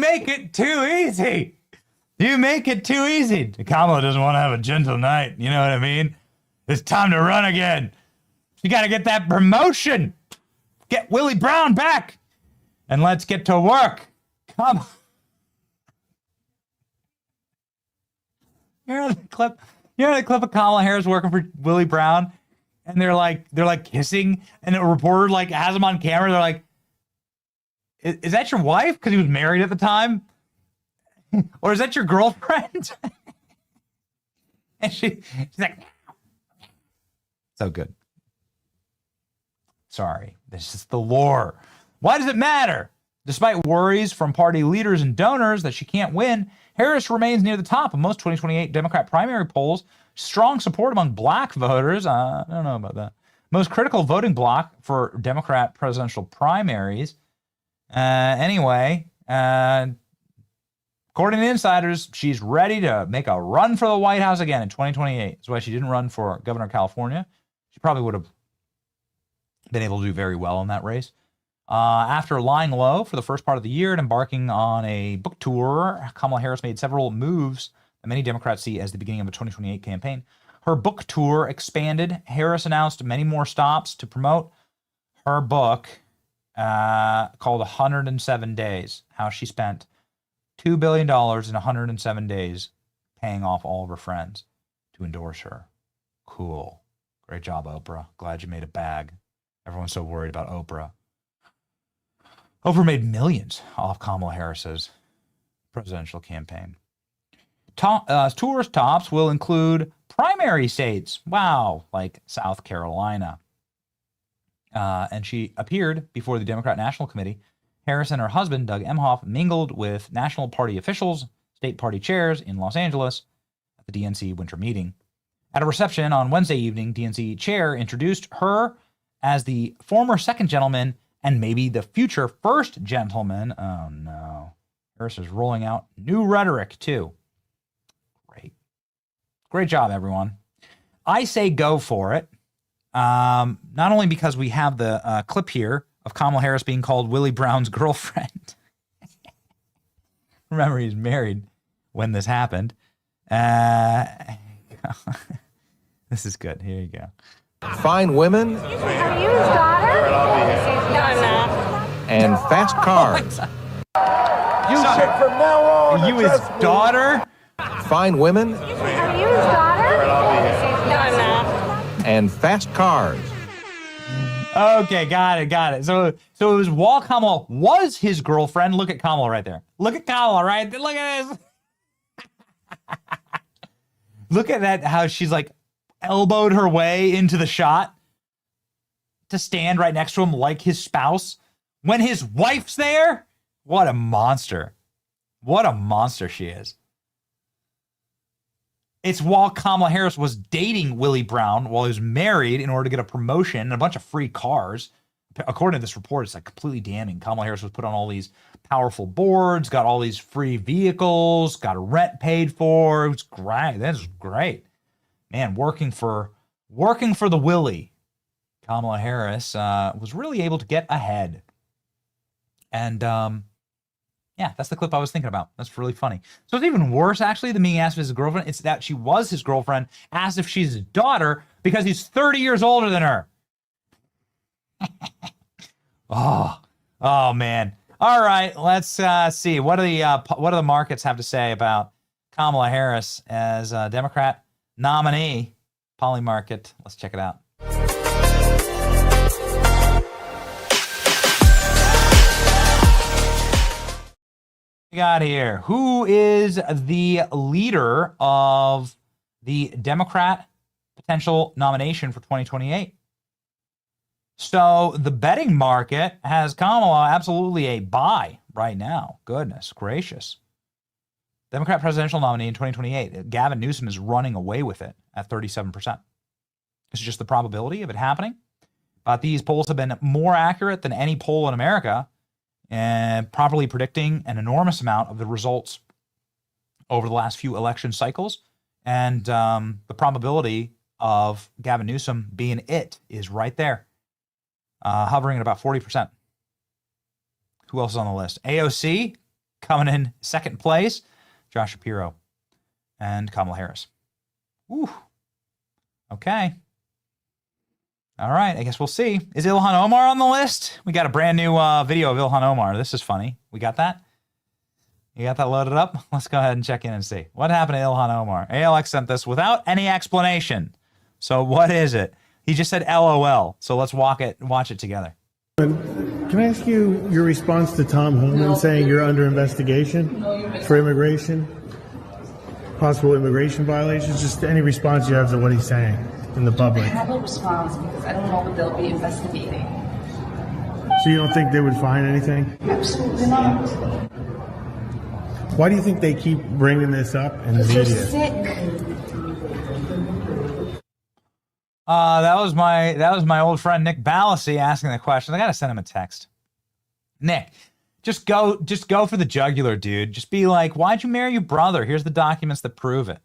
make it too easy. You make it too easy. Kamala doesn't want to have a gentle night. You know what I mean? It's time to run again. You got to get that promotion. Get Willie Brown back. And let's get to work. Come on. You know the clip of Kamala Harris working for Willie Brown, and they're like kissing, and a reporter like has them on camera. They're like, "Is that your wife?" Because he was married at the time, or is that your girlfriend? And she's like, so good. Sorry, this is the lore. Why does it matter? Despite worries from party leaders and donors that she can't win, Harris remains near the top of most 2028 Democrat primary polls. Strong support among black voters. I don't know about that. Most critical voting bloc for Democrat presidential primaries. Anyway, according to insiders, she's ready to make a run for the White House again in 2028. That's why she didn't run for governor of California. She probably would have been able to do very well in that race. After lying low for the first part of the year and embarking on a book tour, Kamala Harris made several moves that many Democrats see as the beginning of a 2028 campaign. Her book tour expanded. Harris announced many more stops to promote her book called 107 Days, how she spent $2 billion in 107 days paying off all of her friends to endorse her. Cool. Great job, Oprah. Glad you made a bag. Everyone's so worried about Oprah. Oprah made millions off Kamala Harris's presidential campaign. Tour's tops will include primary states. Wow, like South Carolina. And she appeared before the Democrat National Committee. Harris and her husband, Doug Emhoff, mingled with National Party officials, state party chairs in Los Angeles at the DNC winter meeting. At a reception on Wednesday evening, DNC chair introduced her as the former second gentleman and maybe the future first gentleman. Oh, no. Harris is rolling out new rhetoric, too. Great. Great job, everyone. I say go for it. Not only because we have the clip here of Kamala Harris being called Willie Brown's girlfriend. Remember, he's married when this happened. This is good. Here you go. Fine women. Are you his daughter? No, I'm not. And fast cars. You said from now on. Are you his daughter? Fine women. Are you his daughter? No, I'm not. And fast cars. Okay, got it. So it was while Kamala was his girlfriend. Look at Kamala right there. Look at Kamala right there. Look at this. Look at that, how she's like elbowed her way into the shot to stand right next to him like his spouse when his wife's there. What a monster. What a monster she is. It's while Kamala Harris was dating Willie Brown while he was married in order to get a promotion and a bunch of free cars. According to this report, it's like completely damning. Kamala Harris was put on all these powerful boards, got all these free vehicles, got a rent paid for. It was great. That was great. Man, working for the Willie, Kamala Harris was really able to get ahead. And yeah, that's the clip I was thinking about. That's really funny. So it's even worse, actually, than being asked if he's his girlfriend. It's that she was his girlfriend, asked if she's his daughter, because he's 30 years older than her. Oh, man. All right, let's see. What do the markets have to say about Kamala Harris as a Democrat nominee? Polymarket. Let's check it out. We got here. Who is the leader of the Democrat potential nomination for 2028? So the betting market has Kamala absolutely a buy right now. Goodness gracious. Democrat presidential nominee in 2028. Gavin Newsom is running away with it at 37%. This is just the probability of it happening. But these polls have been more accurate than any poll in America, and properly predicting an enormous amount of the results over the last few election cycles. And the probability of Gavin Newsom being it is right there, hovering at about 40%. Who else is on the list? AOC, Coming in second place, Josh Shapiro and Kamala Harris. Woo. Okay. All right, I guess we'll see. Is Ilhan Omar on the list? We got a brand new video of Ilhan Omar. This is funny. We got that? You got that loaded up? Let's go ahead and check in and see. What happened to Ilhan Omar? ALX sent this without any explanation. So what is it? He just said LOL. So let's watch it together. Can I ask you your response to Tom Homan saying you're under investigation for immigration, possible immigration violations? Just any response you have to what he's saying in the public. I have a response because I don't know what they'll be investigating. So you don't think they would find anything? Absolutely not. Why do you think they keep bringing this up in the media? They're sick. That was my old friend Nick Ballasy asking the question. I gotta send him a text. Nick, just go for the jugular, dude. Just be like, why'd you marry your brother? Here's the documents that prove it.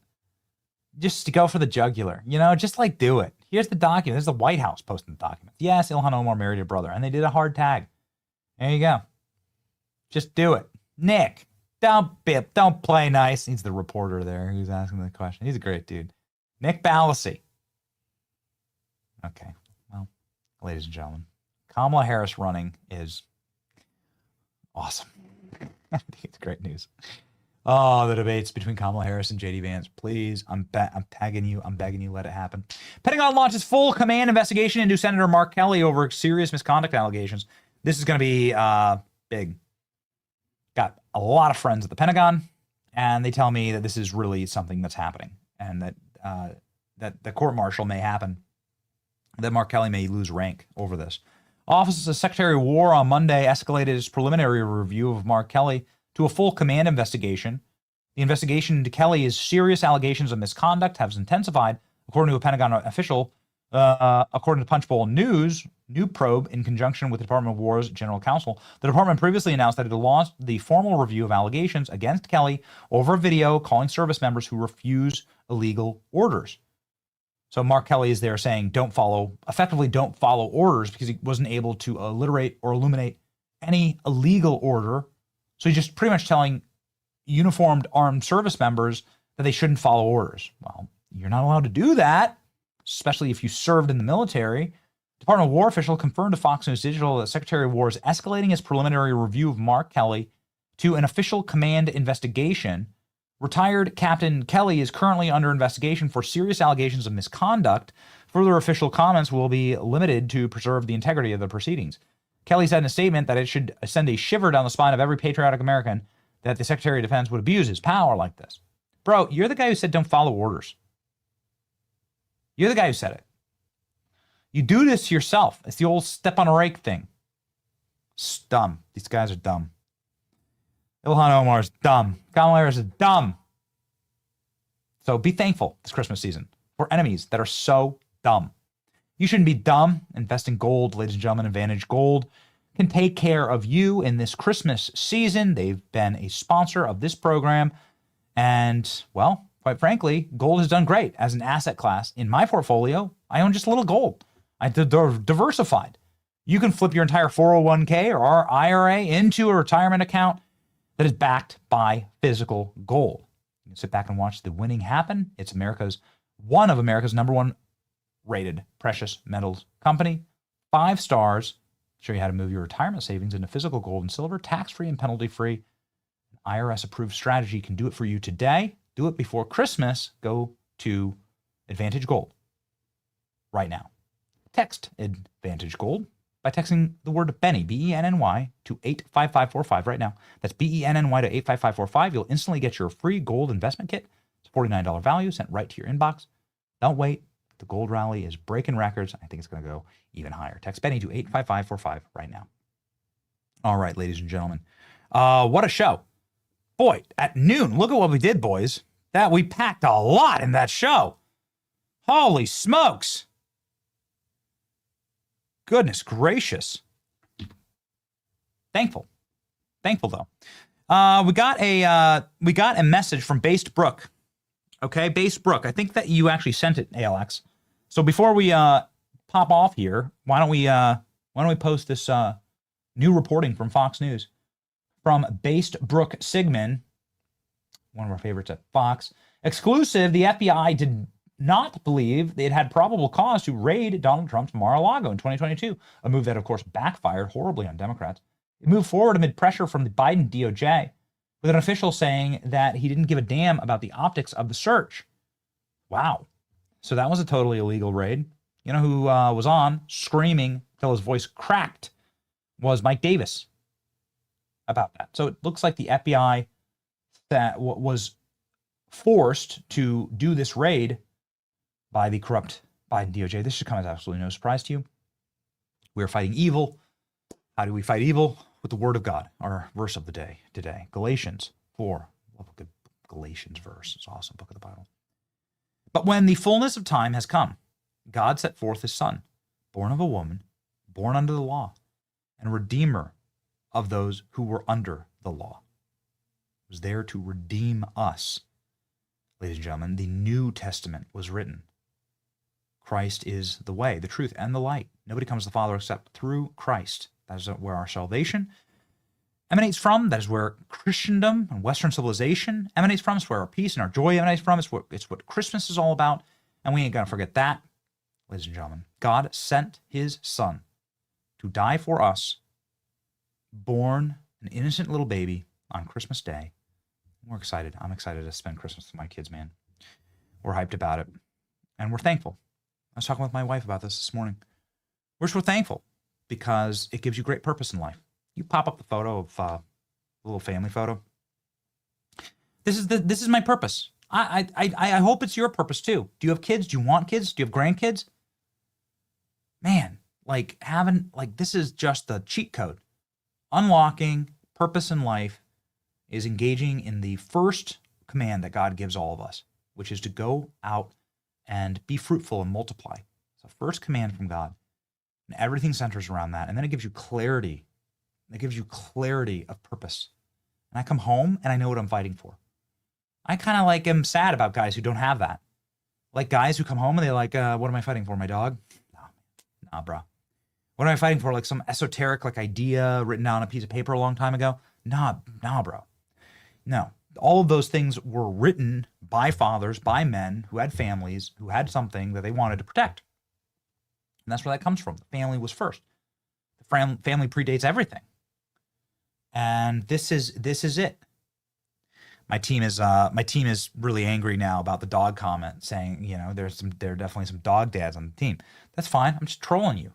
Just go for the jugular, just like do it. Here's the document. This is the White House posting the document. Yes, Ilhan Omar married her brother, and they did a hard tag. There you go. Just do it. Nick, don't play nice. He's the reporter there who's asking the question. He's a great dude. Nick Ballasy. Okay, well, ladies and gentlemen, Kamala Harris running is awesome. I think it's great news. Oh, the debates between Kamala Harris and J.D. Vance. Please, I'm begging you, let it happen. Pentagon launches full command investigation into Senator Mark Kelly over serious misconduct allegations. This is going to be big. Got a lot of friends at the Pentagon, and they tell me that this is really something that's happening, and that the court-martial may happen, that Mark Kelly may lose rank over this. Office of Secretary of War on Monday escalated its preliminary review of Mark Kelly to a full command investigation. The investigation into Kelly's serious allegations of misconduct has intensified, according to a Pentagon official. According to Punchbowl News, new probe in conjunction with the Department of War's General Counsel. The department previously announced that it had launched the formal review of allegations against Kelly over a video calling service members who refuse illegal orders. So Mark Kelly is there saying don't follow orders because he wasn't able to alliterate or illuminate any illegal order. So he's just pretty much telling uniformed armed service members that they shouldn't follow orders. Well, you're not allowed to do that, especially if you served in the military. Department of War official confirmed to Fox News Digital that Secretary of War is escalating his preliminary review of Mark Kelly to an official command investigation. Retired Captain Kelly is currently under investigation for serious allegations of misconduct. Further official comments will be limited to preserve the integrity of the proceedings. Kelly said in a statement that it should send a shiver down the spine of every patriotic American that the Secretary of Defense would abuse his power like this. Bro, you're the guy who said don't follow orders. You're the guy who said it. You do this yourself. It's the old step on a rake thing. It's dumb. These guys are dumb. Ilhan Omar is dumb. Kamala Harris is dumb. So be thankful this Christmas season for enemies that are so dumb. You shouldn't be dumb. Invest in gold, ladies and gentlemen. Advantage Gold can take care of you in this Christmas season. They've been a sponsor of this program. And, well, quite frankly, gold has done great as an asset class. In my portfolio, I own just a little gold. I diversified. You can flip your entire 401k or our IRA into a retirement account that is backed by physical gold. You can sit back and watch the winning happen. It's one of America's number one rated precious metals company. 5 stars. Show you how to move your retirement savings into physical gold and silver, tax-free and penalty-free. An IRS-approved strategy can do it for you today. Do it before Christmas. Go to Advantage Gold right now. Text Advantage Gold by texting the word Benny, B-E-N-N-Y, to 85545 right now. That's B-E-N-N-Y to 85545. You'll instantly get your free gold investment kit. It's a $49 value sent right to your inbox. Don't wait. The gold rally is breaking records. I think it's going to go even higher. Text Benny to 85545 right now. All right, ladies and gentlemen. What a show. Boy, at noon, look at what we did, boys. We packed a lot in that show. Holy smokes. Goodness gracious. Thankful though. We got a message from Based Brook. Okay, Based Brook. I think that you actually sent it, ALX. So before we pop off here, why don't we post this new reporting from Fox News from Based Brooke Sigmund, one of our favorites at Fox. Exclusive, the FBI did not believe it had probable cause to raid Donald Trump's Mar-a-Lago in 2022, a move that, of course, backfired horribly on Democrats. It moved forward amid pressure from the Biden DOJ, with an official saying that he didn't give a damn about the optics of the search. Wow. So that was a totally illegal raid. You know who was on screaming till his voice cracked was Mike Davis about that. So it looks like the FBI that was forced to do this raid by the corrupt Biden DOJ. This should come as absolutely no surprise to you. We are fighting evil. How do we fight evil? With the word of God, our verse of the day today, Galatians 4. Love a good Galatians verse. It's an awesome book of the Bible. But when the fullness of time has come, God set forth his Son, born of a woman, born under the law, and redeemer of those who were under the law. He was there to redeem us. Ladies and gentlemen, the New Testament was written. Christ is the way, the truth, and the light. Nobody comes to the Father except through Christ. That is where our salvation emanates from. That is where Christendom and Western civilization emanates from. It's where our peace and our joy emanates from. It's what Christmas is all about. And we ain't going to forget that. Ladies and gentlemen, God sent his Son to die for us, born an innocent little baby on Christmas Day. We're excited. I'm excited to spend Christmas with my kids, man. We're hyped about it. And we're thankful. I was talking with my wife about this morning. We're so thankful because it gives you great purpose in life. You pop up the photo of a little family photo. This is my purpose. I hope it's your purpose too. Do you have kids? Do you want kids? Do you have grandkids? Man, this is just the cheat code. Unlocking purpose in life is engaging in the first command that God gives all of us, which is to go out and be fruitful and multiply. It's the first command from God. And everything centers around that. And then it gives you clarity. It gives you clarity of purpose. And I come home and I know what I'm fighting for. I kind of am sad about guys who don't have that. Like guys who come home and they're like, what am I fighting for, my dog? Nah, bro. What am I fighting for? Like some esoteric idea written down on a piece of paper a long time ago? Nah, bro. No. All of those things were written by fathers, by men who had families, who had something that they wanted to protect. And that's where that comes from. The family was first. The family predates everything. And this is it. My team is really angry now about the dog comment, saying, there are definitely some dog dads on the team. That's fine. I'm just trolling you.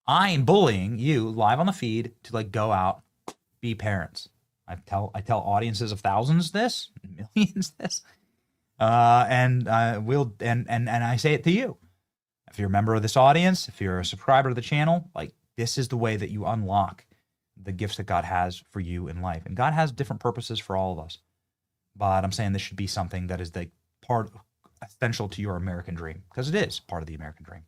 I'm bullying you live on the feed to go out, be parents. I tell audiences of thousands this, millions this, and I say it to you. If you're a member of this audience, if you're a subscriber to the channel, this is the way that you unlock the gifts that God has for you in life. And God has different purposes for all of us. But I'm saying this should be something that is essential to your American dream, because it is part of the American dream.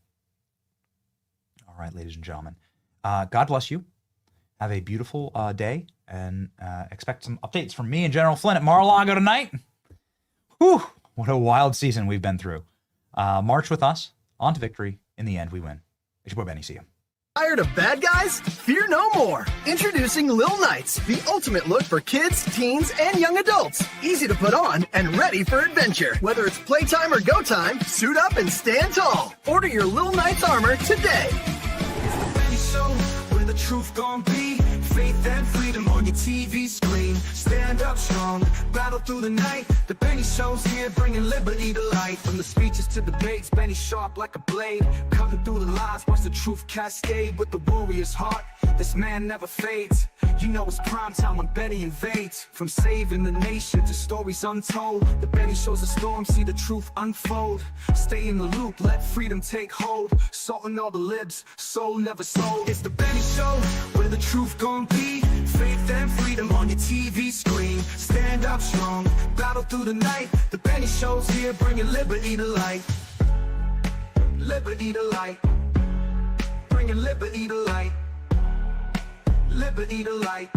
All right, ladies and gentlemen, God bless you. Have a beautiful day, and expect some updates from me and General Flynn at Mar-a-Lago tonight. Whew, what a wild season we've been through. March with us on to victory. In the end, we win. It's your boy Benny. See you. Tired of bad guys? Fear no more. Introducing Lil Knights, the ultimate look for kids, teens, and young adults. Easy to put on and ready for adventure. Whether it's playtime or go time, suit up and stand tall. Order your Lil Knights armor today. Where the truth gon' be, faith and freedom on your TV screen. Stand up strong, battle through the night. The Benny Show's here, bringing liberty to light. From the speeches to debates, Benny sharp like a blade. Cutting through the lies, watch the truth cascade. With the warrior's heart, this man never fades. You know it's prime time when Benny invades. From saving the nation to stories untold, the Benny Show's a storm, see the truth unfold. Stay in the loop, let freedom take hold. Salting all the libs, soul never sold. It's the Benny Show, where the truth gon' be. Faith and freedom on your TV screen. Stand up strong, battle through the night. The Benny Show's here, bringing liberty to light. Liberty to light. Bringing liberty to light. Liberty to light.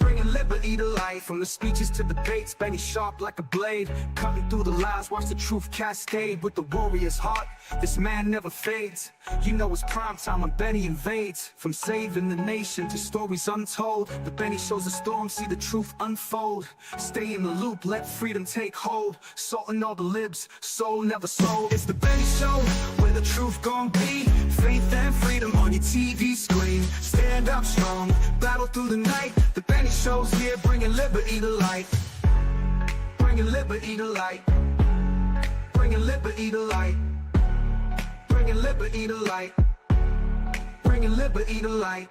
bringing liberty to life. From the speeches to debates, Benny sharp like a blade, cutting through the lies, watch the truth cascade. With the warrior's heart, this man never fades. You know it's prime time when Benny invades. From saving the nation to stories untold, the Benny shows the storm, see the truth unfold. Stay in the loop, let freedom take hold. Salting all the libs, soul never sold. It's the Benny Show, where the truth gon' be. Faith and freedom on your TV screen. Stand up strong, battle through the night. The Benny Show's here, bringing liberty to light. Bringing liberty to light. Bringing liberty to light. Bringing liberty to light. Bringing liberty to light.